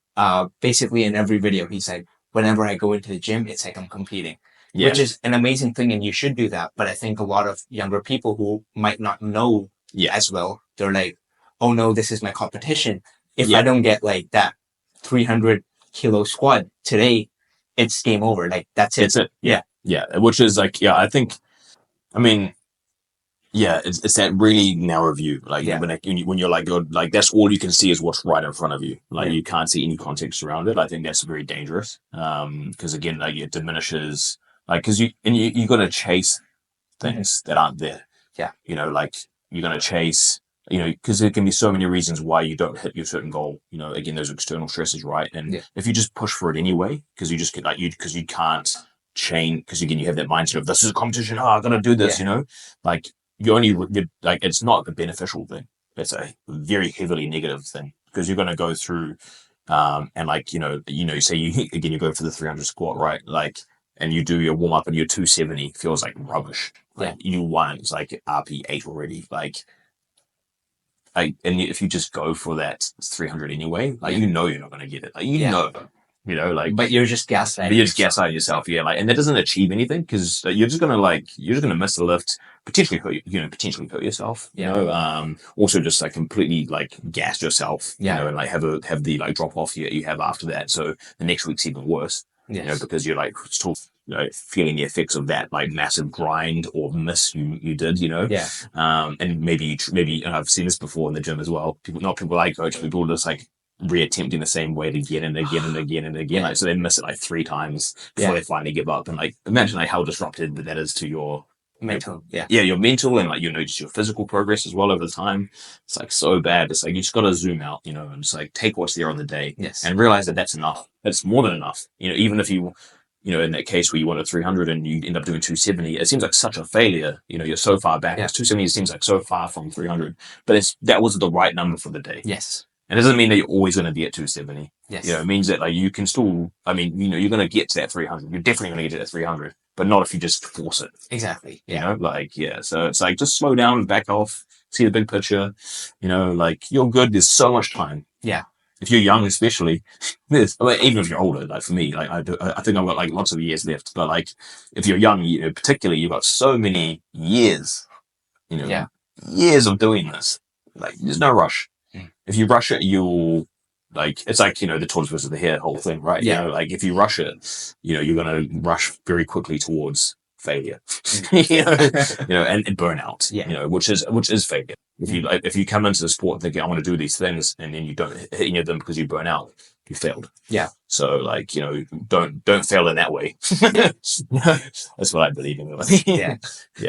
basically in every video he's like, whenever I go into the gym, it's like I'm competing. Which is an amazing thing, and you should do that. But I think a lot of younger people who might not know as well, they're like, oh no, this is my competition. If I don't get like that 300 kilo squat today, it's game over. Like that's it. It's it. Yeah. Which is like, I think, I mean, it's that really narrow view. Like when you're like that's all you can see is what's right in front of you. Like you can't see any context around it. I think that's very dangerous. Because again, like it diminishes, like because you got to chase things that aren't there. Yeah. Like you're gonna chase. Because there can be so many reasons why you don't hit your certain goal. Again, those external stresses, right? And if you just push for it anyway, because you just get because you can't change. Because again, you have that mindset of this is a competition. I'm gonna do this. Like you're like it's not a beneficial thing. It's a very heavily negative thing because you're gonna go through, and like say you go for the 300 squat, right? Like, and you do your warm up and your 270 feels like rubbish. Like you won, it's like RP 8 already. And if you just go for that 300 anyway, like you're not going to get it. Like but you're just gaslighting. You're just gaslighting yourself, and that doesn't achieve anything because you're just gonna miss the lift, potentially hurt yourself. Also just like completely like gas yourself. And like have the like drop off you have after that. So the next week's even worse. Because you're like still feeling the effects of that like massive grind or miss you did, and maybe I've seen this before in the gym as well. Not people like coach, people just like reattempting the same weight again and again and again and again. Like, so they miss it like 3 times before they finally give up. And like imagine like how disrupted that is to your mental, your mental and like just your physical progress as well over time. It's like so bad. It's like you just got to zoom out, and just like take what's there on the day, and realize that that's enough. That's more than enough. Even if you, in that case where you wanted 300 and you end up doing 270, it seems like such a failure. You're so far back. 270 seems like so far from 300, but that was the right number for the day. And it doesn't mean that you're always going to be at 270. It means that like you can still, you're going to get to that 300. You're definitely going to get to that 300, but not if you just force it. Exactly. So it's like just slow down and back off, see the big picture. Like you're good. There's so much time. If you're young, especially, even if you're older, like for me, like I think I've got like lots of years left. But like if you're young, particularly, you've got so many years, years of doing this. Like there's no rush. If you rush it, you'll like it's like the tortoise versus the hare whole thing, right? Like if you rush it, you're gonna rush very quickly towards failure, and burnout, which is failure. If you come into the sport thinking I want to do these things and then you don't hit any of them because you burn out, you failed. So like don't fail in that way. That's what I believe in.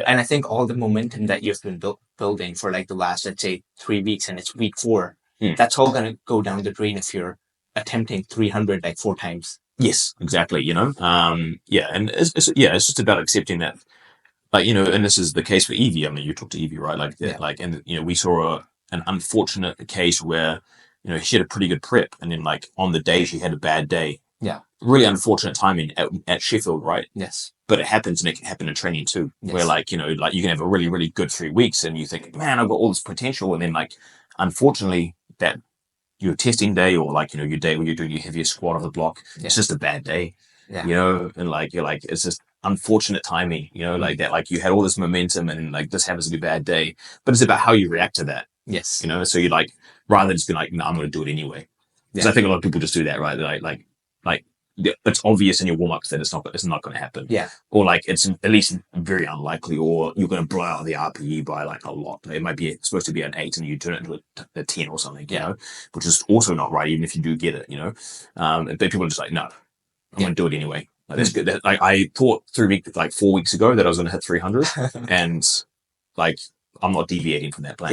And I think all the momentum that you've been building for like the last, let's say, 3 weeks, and it's week 4. That's all going to go down the drain if you're attempting 300 like 4 times. Yes, exactly. And it's just about accepting that, like, and this is the case for Evie. I mean, you talked to Evie, right? Like, and we saw an unfortunate case where, she had a pretty good prep, and then like on the day she had a bad day. Really unfortunate timing at Sheffield, right? But it happens, and it can happen in training too, where like, like you can have a really, really good 3 weeks and you think, man, I've got all this potential. And then like, unfortunately, that your testing day or like, your day when you're doing your heaviest squat of the block, it's just a bad day, and like, you're like, it's just unfortunate timing, like that, like you had all this momentum and like this happens to be a bad day, but it's about how you react to that. So you like, rather than just be like, no, I'm going to do it anyway. Because I think a lot of people just do that, right? Like it's obvious in your warm-ups that it's not going to happen. Or like it's at least very unlikely, or you're going to blow out the RPE by like a lot. It might be supposed to be an 8 and you turn it into a 10 or something, which is also not right, even if you do get it, but people are just like, no, I'm going to do it anyway. Like that's good. Like I thought 4 weeks ago that I was going to hit 300 and like, I'm not deviating from that plan.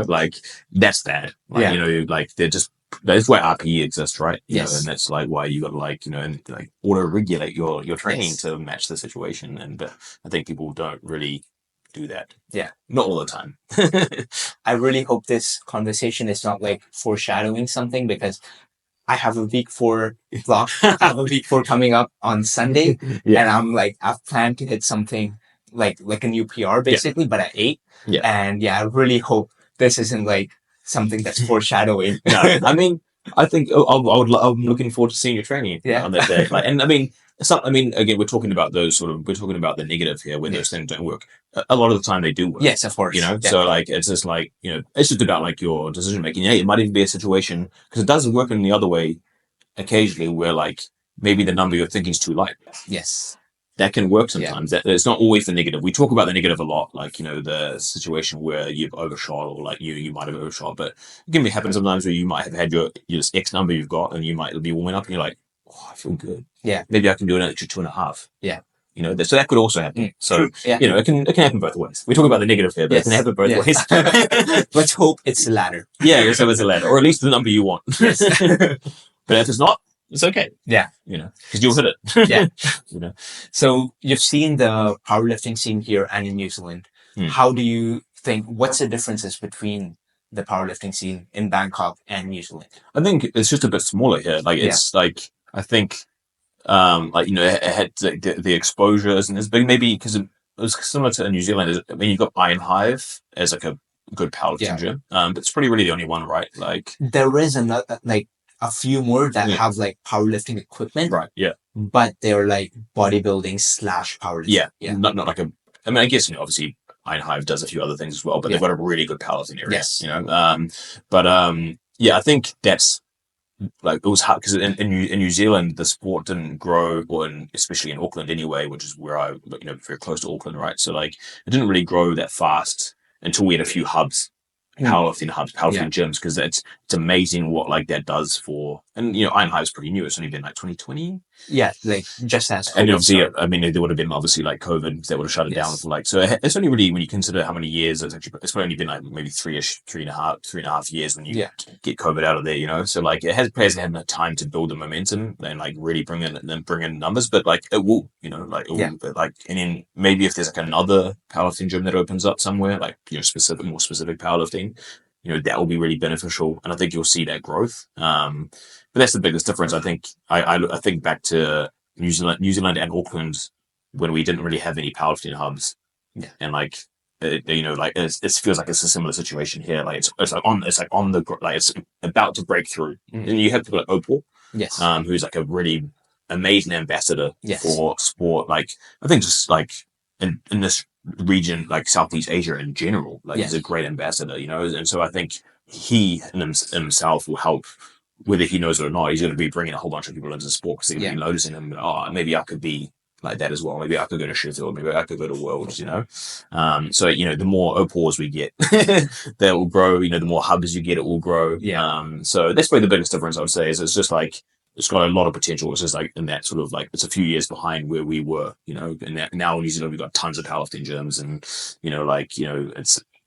Like that's bad. Like, like they're just, that's why RPE exists, right? And that's like why you got to like, and like auto-regulate your training to match the situation. But I think people don't really do that. Not all the time. I really hope this conversation is not like foreshadowing something, because I have a week 4 vlog. I have a week 4 coming up on Sunday. And I'm like, I've planned to hit something like a new PR basically, but at 8. And I really hope this isn't like something that's foreshadowing. No, I mean, I think I'm looking forward to seeing your training on that day. Like, and I mean, I mean, again, we're talking about the negative here where those things don't work. A lot of the time they do work. Yes, of course. So like, it's just like, it's just about like your decision making. Yeah, it might even be a situation because it does work in the other way occasionally where like maybe the number you're thinking is too light. Yes. That can work sometimes. That it's not always the negative. We talk about the negative a lot, like the situation where you've overshot or like you might have overshot, but it can happen sometimes where you might have had your X number you've got, and you might be warming up, and you're like, oh, I feel good. Yeah, maybe I can do an extra 2.5. Yeah, so that could also happen. So it can happen both ways. We talk about the negative here, but it can happen both ways. Let's hope it's the latter. Yeah, so it's the latter, or at least the number you want. Yes. But if it's not, it's okay. Yeah. Because you'll hit it. Yeah. So you've seen the powerlifting scene here and in New Zealand. How do you think, what's the differences between the powerlifting scene in Bangkok and New Zealand? I think it's just a bit smaller here. Like, it's like, I think, it had the exposures and it's big, maybe because it was similar to New Zealand. I mean, you've got Iron Hive as like a good powerlifting gym. But it's probably really the only one, right? Like, there is another, like, a few more that have like powerlifting equipment, right? Yeah, but they're like bodybuilding / powerlifting. Not like a. I mean, I guess obviously Iron Hive does a few other things as well, but they've got a really good powerlifting area. Yes, I think that's like it was hard because in New Zealand the sport didn't grow, especially in Auckland anyway, which is where I very close to Auckland, right? So like it didn't really grow that fast until we had a few hubs. Powerlifting gyms, because it's amazing what like that does for, and Iron Hive is pretty new. It's only been like 2020. Yeah, like just as COVID and obviously started. I mean there would have been obviously like COVID that would have shut it down for like, so it's only really when you consider how many years it's only been like maybe three and a half years when you get COVID out of there, so like players haven't had time to build the momentum and like really bring in numbers, but like it will, like, and then maybe if there's like another powerlifting gym that opens up somewhere, like more specific powerlifting, that will be really beneficial, and I think you'll see that growth. But that's the biggest difference. I think I think back to New Zealand and Auckland when we didn't really have any powerlifting hubs, and like it feels like it's a similar situation here. Like it's about to break through, and you have people like Opal, who's like a really amazing ambassador for sport. Like I think just like in this region, like Southeast Asia in general, like he's a great ambassador, and so I think he himself will help. Whether he knows it or not, he's going to be bringing a whole bunch of people into the sport because they're going to be noticing him. Oh, maybe I could be like that as well. Maybe I could go to Sheffield. Maybe I could go to Worlds, So, the more OPAWs we get, that will grow. The more hubs you get, it will grow. So that's probably the biggest difference I would say is it's just like, it's got a lot of potential. It's just like in that sort of like, it's a few years behind where we were, and that now in New Zealand, we've got tons of powerlifting gyms and,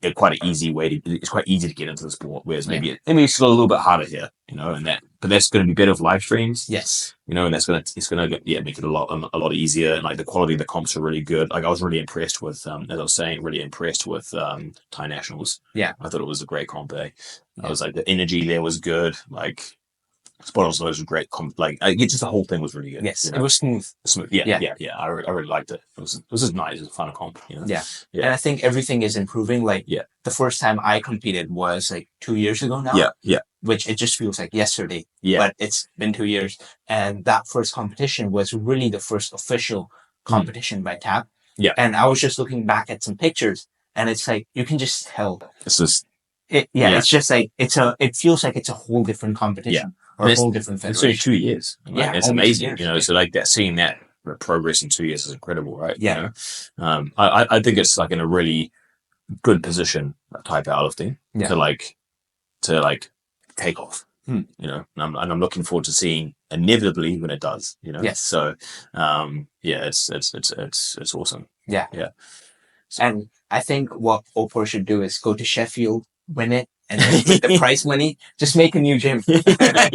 it's quite an easy it's quite easy to get into the sport, whereas maybe it's a little bit harder here, but that's going to be better with live streams. Yes. And it's going to make it a lot easier. And like the quality of the comps are really good. Like I was really impressed with, as I was saying, Thai Nationals. Yeah. I thought it was a great comp day. I was like, the energy there was good. Like, Spottles was great. Just the whole thing was really good. Yes, it was smooth. Yeah. I really liked it. It was just nice. It was a fun comp. Yeah. And I think everything is improving. Like, the first time I competed was like 2 years ago now. Yeah. Which it just feels like yesterday. Yeah. But it's been 2 years, and that first competition was really the first official competition by TAP. Yeah. And I was just looking back at some pictures, and it's like you can just tell. It's just. It's just like it feels like it's a whole different competition or a whole different federation. It's only 2 years. It's amazing. So like that, seeing that progress in 2 years is incredible, right? Yeah. I think it's like in a really good position, Thai powerlifting, to take off. And I'm looking forward to seeing inevitably when it does. Yes. So it's awesome. Yeah. Yeah. And I think what Opor should do is go to Sheffield, win it, and then with the prize money, just make a new gym. I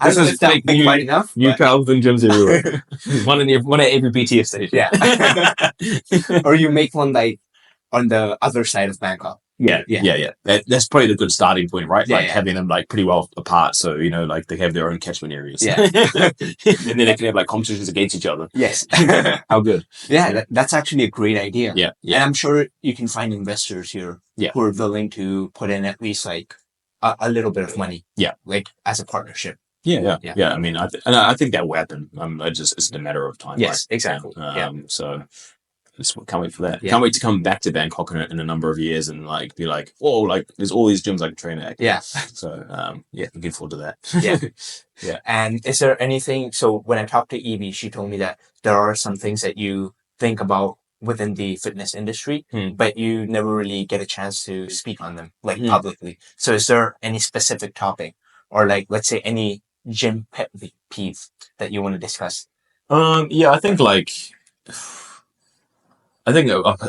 don't know if that would be quite enough. New powerlifting gyms everywhere. one at every BTS station. Yeah. Or you make one like on the other side of Bangkok. Yeah. That's probably the good starting point, right? Having them like pretty well apart, so like they have their own catchment areas. Yeah. And then they can have like competitions against each other. Yes. How good. Yeah, that's actually a great idea. Yeah. And I'm sure you can find investors here who are willing to put in at least like a little bit of money. Yeah. Like as a partnership. Yeah. I mean, I think that will happen. It's a matter of time. Yes, right? exactly. So can't wait for that. Yeah. Can't wait to come back to Bangkok in a number of years and like be like, oh, like there's all these gyms I can train at. Yeah. So looking forward to that. Yeah. Yeah. And is there anything? So when I talked to Evie, she told me that there are some things that you think about within the fitness industry, but you never really get a chance to speak on them like publicly. So is there any specific topic, or like let's say any gym pet peeve that you want to discuss? Yeah, I think like. I think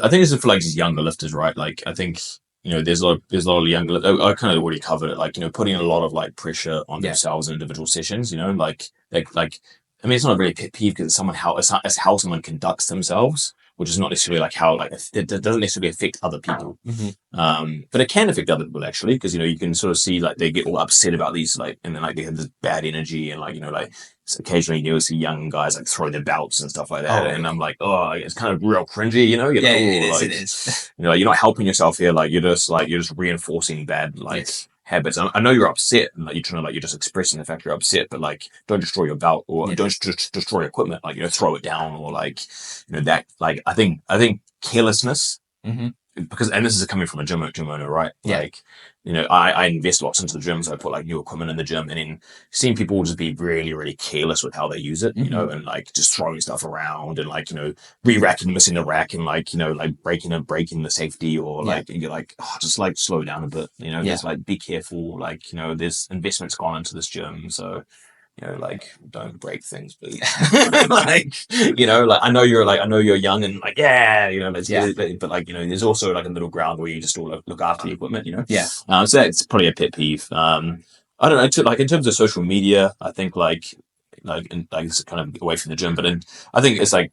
this is for like just younger lifters, right? Like I think there's a lot of younger. I kind of already covered it, like putting a lot of like pressure on themselves in individual sessions. Like I mean, it's not a really pet peeve because it's how someone conducts themselves, which is not necessarily like how like it doesn't necessarily affect other people. But it can affect other people actually, because you can sort of see like they get all upset about these like, and then like they have this bad energy and like like. So occasionally you'll see young guys like throw their belts and stuff like that, and I'm like, oh, it's kind of real cringy, You're like, it is. you're not helping yourself here. Like you're just reinforcing bad like habits. I know you're upset, and like you're just expressing the fact you're upset, but like don't destroy your belt or don't just destroy equipment. Like throw it down or like that. Like I think carelessness. Because, and this is coming from a gym owner, right? Yeah. Like, I invest lots into the gym, so I put like new equipment in the gym, and then seeing people just be really, really careless with how they use it, and like just throwing stuff around and like, re-racking, missing the rack and like, like breaking the safety or like, you're like, just like slow down a bit, just like be careful. Like, there's investments gone into this gym. So, like don't break things, please. like, like I know you're young and like, but like, there's also like a middle ground where you just all look after the equipment, so that's probably a pet peeve. I don't know, like in terms of social media, I think like it's kind of away from the gym, but I think it's like,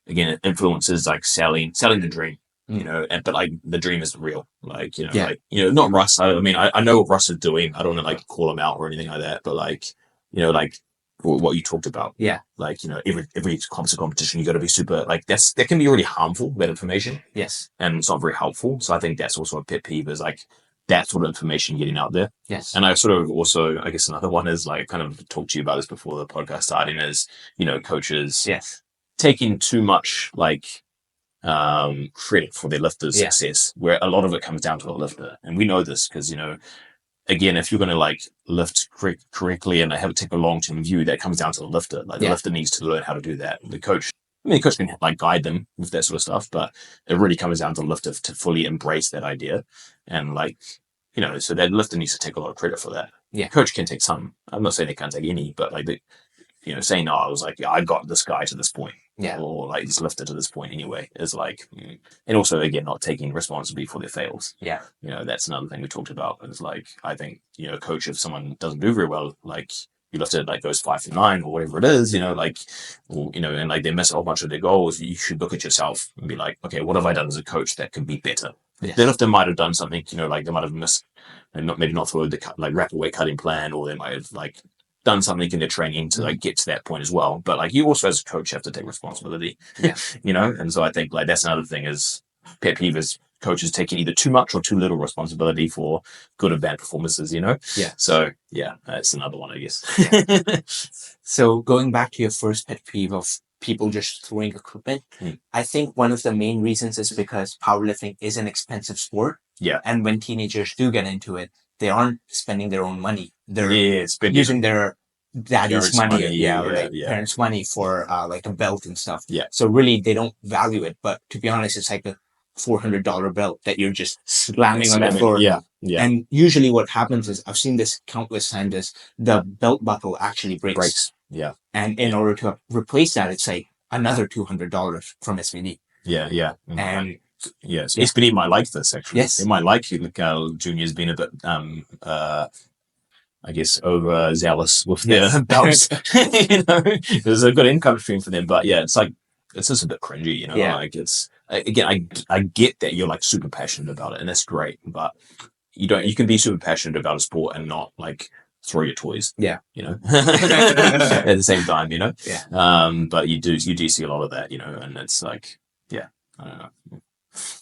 again, it influences like selling the dream. But like the dream isn't real. Like, not Russ. I mean, I know what Russ is doing. I don't want to like call him out or anything like that, but like, like what you talked about. Yeah. Like, every competition, you got to be super, like that can be really harmful, that information. Yes. And it's not very helpful. So I think that's also a pet peeve, is like that sort of information getting out there. Yes. And I sort of also, I guess another one is like, kind of talked to you about this before the podcast starting, is, coaches taking too much like, credit for their lifter's success, where a lot of it comes down to the lifter. And we know this because, again, if you're going to like lift correctly and have take a long-term view, that comes down to the lifter. Like the lifter needs to learn how to do that. The coach can like guide them with that sort of stuff, but it really comes down to the lifter to fully embrace that idea. And like, so that lifter needs to take a lot of credit for that. Yeah. Coach can take some. I'm not saying they can't take any, but like saying, I was like, I got this guy to this point. Or like this lifter to this point anyway, is like, and also again, not taking responsibility for their fails. Yeah. That's another thing we talked about. Is like, I think, coach, if someone doesn't do very well, like you lifted like goes 5 to 9 or whatever it is, like, or, and like they miss a whole bunch of their goals, you should look at yourself and be like, okay, what have I done as a coach that could be better? Yes. The lifter might have done something, like they might have missed and maybe not followed the like rapid weight cutting plan, or they might have like done something in their training to like get to that point as well. But like you also as a coach have to take responsibility, and so I think like that's another thing, is pet peeve, is coaches taking either too much or too little responsibility for good or bad performances, So that's another one, I guess. So going back to your first pet peeve of people just throwing equipment, I think one of the main reasons is because powerlifting is an expensive sport. Yeah. And when teenagers do get into it, they aren't spending their own money. They're using their daddy's money, or parents' money for like a belt and stuff. Yeah. So really, they don't value it. But to be honest, it's like a $400 belt that you're just slamming on the floor. Yeah. And usually, what happens is, I've seen this countless times, is the belt buckle actually breaks. Yeah. And in order to replace that, it's like another $200 from SVD. Yeah. And yes, SPD might like this actually. Yes. They might like you. Look how Junior's been a bit, I guess, overzealous with their belts. There's a good income stream for them, but it's like, it's just a bit cringy, like it's, again, I get that you're like super passionate about it and that's great, but you can be super passionate about a sport and not like throw your toys. Yeah. At the same time, Yeah. But you do see a lot of that, and it's like, I don't know.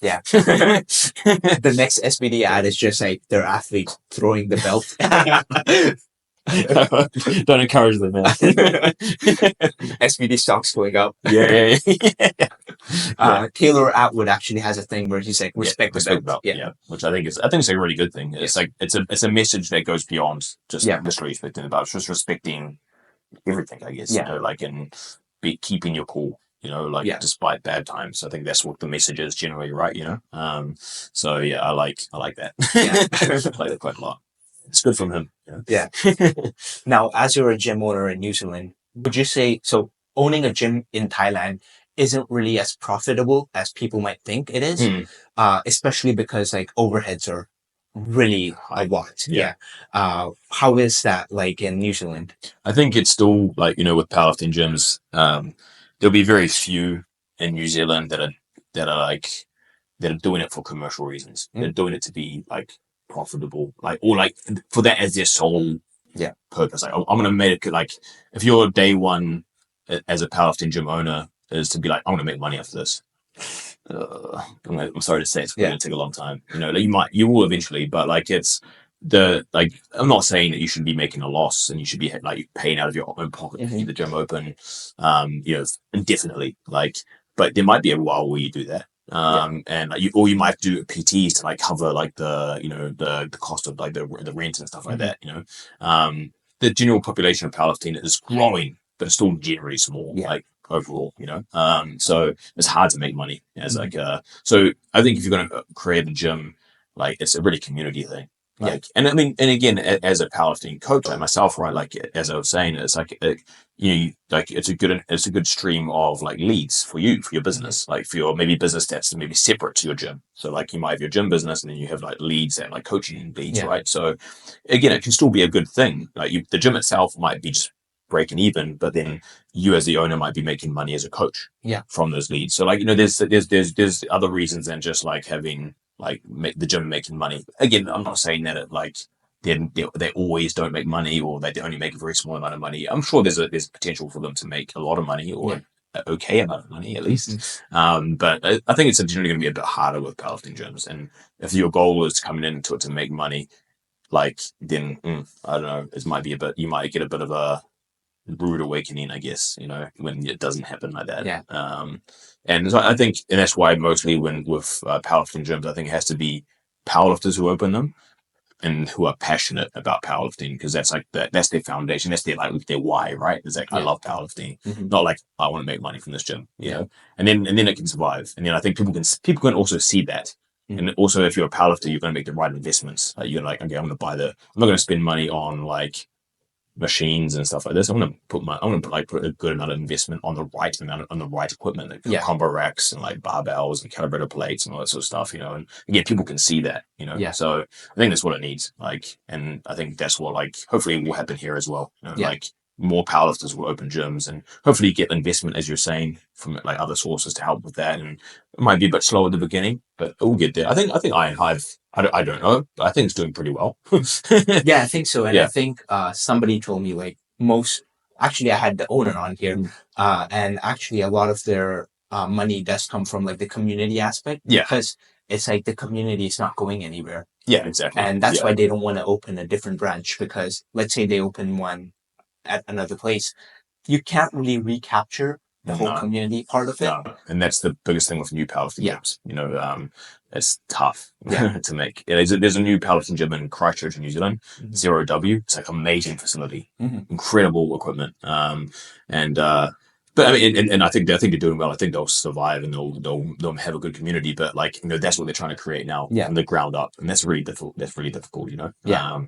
Yeah. The next SBD ad is just like their athletes throwing the belt. Don't encourage them, man. SVD stocks going up. Yeah. Taylor Atwood actually has a thing where he's like, respect the belt. Yeah, which I think is a really good thing. It's like it's a message that goes beyond just respecting the belt. It's just respecting everything, I guess. You know, like and keeping your cool. You know, like despite bad times. I think that's what the message is generally, right? You know. So yeah, I like that. I like that quite a lot. It's good from him. Yeah. Now, as you're a gym owner in New Zealand, would you say so? Owning a gym in Thailand isn't really as profitable as people might think it is, especially because like overheads are really a lot. Yeah. How is that like in New Zealand? I think it's still like, you know, with powerlifting gyms, there'll be very few in New Zealand that are doing it for commercial reasons. They're doing it to be like profitable, like or like for that as their sole purpose. Like I'm gonna make it like if your day one as a powerlifting gym owner is to be like, I'm gonna make money after this. I'm sorry to say it's going to take a long time. You know, like you will eventually, but like I'm not saying that you should be making a loss and you should be like paying out of your own pocket to keep the gym open, you know, indefinitely. Like, but there might be a while where you do that. And like you might do PTs to like cover like the, you know, the cost of like the rent and stuff like that, you know. The general population of powerlifting is growing, but it's still generally small, like overall, you know. So it's hard to make money as like so I think if you're going to create a gym, like it's a really community thing. Like, and I mean, and again, as a powerlifting coach, like myself, right? Like, as I was saying, it's like, you know, like it's a good stream of like leads for you, for your business, like for your maybe business that's maybe separate to your gym. So like you might have your gym business and then you have like leads and like coaching leads, right? So again, it can still be a good thing. Like the gym itself might be just breaking even, but then you as the owner might be making money as a coach from those leads. So like, you know, there's other reasons than just like having like the gym making money. Again, I'm not saying that it like they always don't make money or they only make a very small amount of money. I'm sure there's potential for them to make a lot of money or an okay amount of money at least. But I think it's generally going to be a bit harder with powerlifting gyms. And if your goal is coming into it to make money, like then I don't know, you might get a bit of a rude awakening, I guess, you know, when it doesn't happen like that. And so I think, and that's why mostly with powerlifting gyms, I think it has to be powerlifters who open them and who are passionate about powerlifting, because that's like that's their foundation, that's their why, right? It's like I love powerlifting, not like I want to make money from this gym, you know. And then it can survive. And then I think people can also see that. And also, if you're a powerlifter, you're going to make the right investments. Like you're like, okay, I'm not going to spend money on like machines and stuff like this. I'm gonna put a good amount of investment on the right equipment, like combo racks and like barbells and calibrator plates and all that sort of stuff, you know. And again, people can see that, you know. So I think that's what it needs. Like, and I think that's what like hopefully will happen here as well. You know, like more powerlifters will open gyms and hopefully get investment, as you're saying, from like other sources to help with that. And it might be a bit slow at the beginning, but it will get there. I think Iron Hive, I don't know, but I think it's doing pretty well. Yeah, I think so. And I think somebody told me like actually I had the owner on here, and actually a lot of their money does come from like the community aspect, because it's like the community is not going anywhere. Yeah, exactly. And that's why they don't want to open a different branch, because let's say they open one at another place, you can't really recapture the whole community part of it. And that's the biggest thing with new powerlifting gyms. You know, it's tough to make. There's a new powerlifting gym in Christchurch in New Zealand, 0W. It's like an amazing facility, incredible equipment. But I mean, and I think they're doing well. I think they'll survive and they'll have a good community. But like, you know, that's what they're trying to create now from the ground up, and that's really difficult. That's really difficult, you know.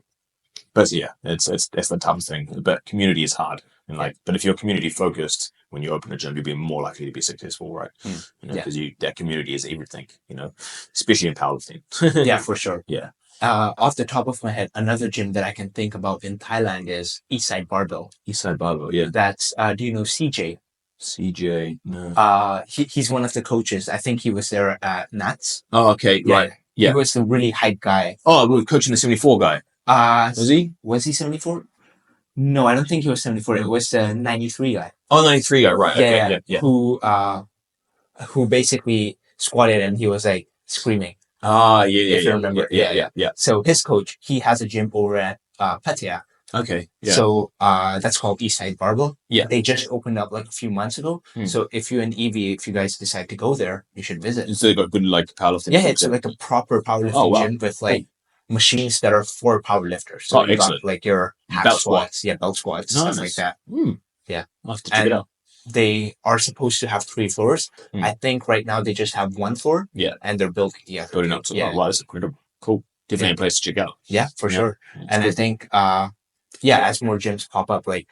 But yeah, that's the toughest thing. But community is hard, and like, but if you're community focused, when you open a gym, you'll be more likely to be successful, right? You know, because that community is everything, you know, especially in powerlifting. Yeah, for sure. Yeah. Off the top of my head, another gym that I can think about in Thailand is Eastside Barbell. Eastside Barbell, yeah. That's do you know CJ? CJ, no. He's one of the coaches. I think he was there at Nats. Oh, okay, right. Yeah. He was the really hype guy. Oh, we were coaching the 74 guy. Was he? Was he 74? No, I don't think he was 74. It was the 93 guy. Oh, 93 guy, right. Yeah. Who basically squatted and he was like screaming. Yeah. If you remember. Yeah. So his coach, he has a gym over at Pattaya. Okay. Yeah. So that's called Eastside Barbell. Yeah. They just opened up like a few months ago. So if you and Evie, if you guys decide to go there, you should visit. So they got good like powerlifting. Yeah, it's like a proper powerlifting gym with like machines that are for powerlifters. So you got like your hack squats, belt squats, stuff like that. Yeah. I'll have to check it out. They are supposed to have 3 floors. I think right now they just have 1 floor. Yeah. And they're building the other. Building up to that's incredible. Cool. Definitely a place to check out. Yeah, for sure. And I think as more gyms pop up like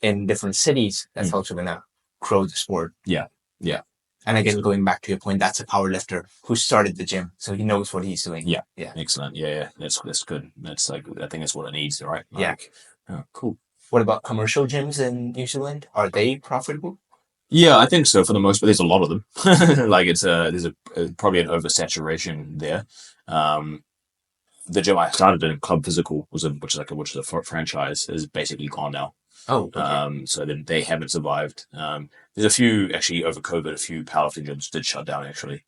in different cities, that's also gonna grow the sport. Yeah. Yeah. And again, going back to your point, that's a power lifter who started the gym, so he knows what he's doing. Yeah. Yeah. Excellent. Yeah. That's good. That's like, I think that's what it needs, right? Like, yeah. Cool. What about commercial gyms in New Zealand? Are they profitable? Yeah, I think so for the most part. There's a lot of them. Like there's probably an oversaturation there. The gym I started in, Club Physical, which is a franchise, is basically gone now. Oh, okay. So then they haven't survived. There's a few actually over COVID. A few powerlifting gyms did shut down actually,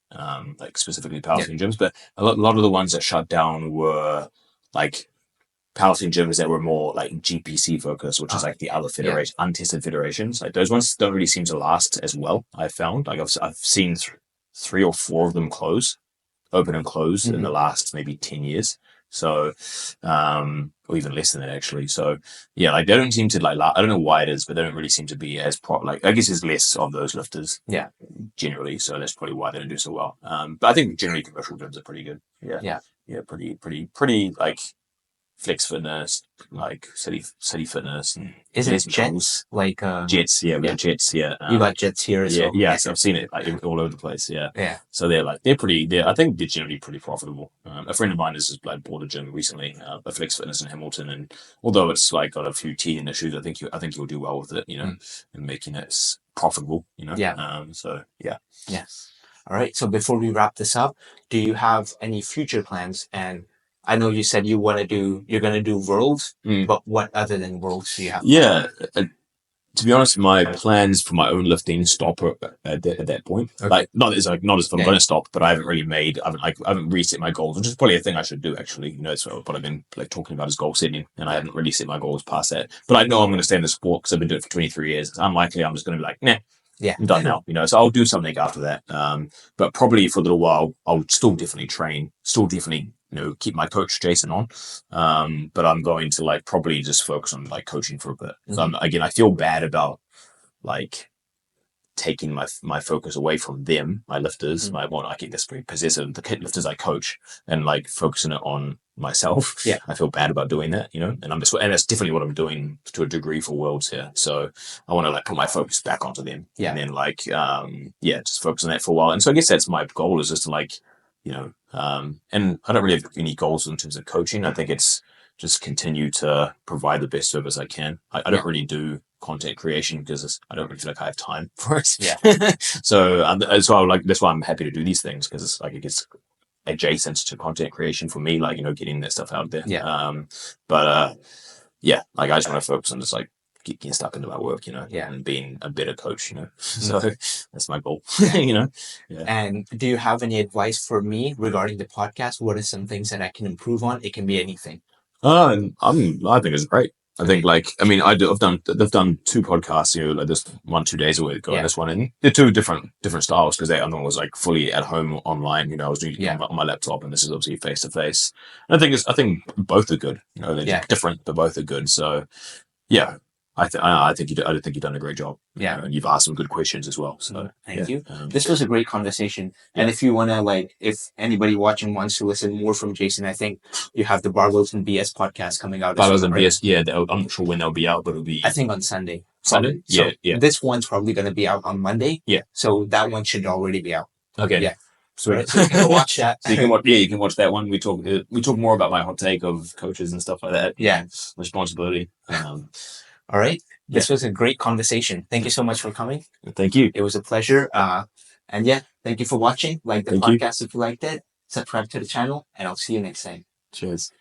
like specifically powerlifting gyms. But a lot of the ones that shut down were like powerlifting gyms that were more like GPC focused, which is like the other federation, untested federations. Like those ones don't really seem to last as well. I found like I've seen 3 or 4 of them open and close in the last maybe 10 years. So, or even less than that actually. So yeah, like they don't seem to like, I don't know why it is, but they don't really seem to be as like, I guess there's less of those lifters. Yeah. Generally. So that's probably why they don't do so well. But I think generally commercial gyms are pretty good. Yeah. Yeah. Yeah. Pretty like Flex Fitness, like City Fitness. And is it Jets? Like Jets, yeah, we got Jets, yeah. You got Jets here as well. Yeah, so I've seen it like all over the place, yeah. Yeah. So they're I think they're generally pretty profitable. A friend of mine has just like bought a gym recently, a Flex Fitness in Hamilton, and although it's like got a few teething issues, I think you'll do well with it, and making it profitable, Yeah. So yeah. Yes. All right. So before we wrap this up, do you have any future plans? And I know you said you're going to do worlds, but what other than worlds do you have? Yeah. To be honest, my plans for my own lifting stop at that point. Okay. Like not as I'm going to stop, but I haven't reset my goals, which is probably a thing I should do actually. It's what I've been like talking about is goal setting, and I haven't really set my goals past that. But I know I'm going to stay in the sport because I've been doing it for 23 years. It's unlikely I'm just going to be like, nah. Yeah, I'm done now. So I'll do something after that. But probably for a little while, I'll still definitely train, keep my coach Jason on. But I'm going to like probably just focus on like coaching for a bit. Again, I feel bad about like taking my focus away from them, my lifters, I get this pretty possessive, the lifters I coach, and like focusing it on myself. Yeah. I feel bad about doing that, and that's definitely what I'm doing to a degree for Worlds here. So I want to like put my focus back onto them. Yeah. And then like, just focus on that for a while. And so I guess that's my goal, is just to like, and I don't really have any goals in terms of coaching. I think it's just continue to provide the best service I can. I don't really do content creation because I don't really feel like I have time for it. Yeah. So that's why I'm happy to do these things, because it's like it gets adjacent to content creation for me, like getting that stuff out there. Yeah. Like I just want to focus on just like getting stuck into my work, and being a better coach, So that's my goal. Yeah. And do you have any advice for me regarding the podcast? What are some things that I can improve on? It can be anything. I think it's great. I think I've done 2 podcasts, like this one 2 days ago, and this one, and they're 2 different styles, because the other one was like fully at home online, I was doing it on my laptop, and this is obviously face to face. I think both are good. They're different, but both are good. So yeah, I think you've done a great job. Yeah, and you've asked some good questions as well. So thank you. This was a great conversation. And if you wanna if anybody watching wants to listen more from Jason, I think you have the Barbells and BS podcast coming out. Barbells and BS, yeah. I'm not sure when they'll be out, but it'll be. I think on Sunday. Sunday. So yeah. This one's probably gonna be out on Monday. Yeah. So that one should already be out. Okay. Yeah. Sweet. So you can watch that. So you can watch that one. We talk more about my hot take of coaches and stuff like that. Yeah. Responsibility. All right. This was a great conversation. Thank you so much for coming. Thank you. It was a pleasure. And thank you for watching. Like the podcast if you liked it. Subscribe to the channel, and I'll see you next time. Cheers.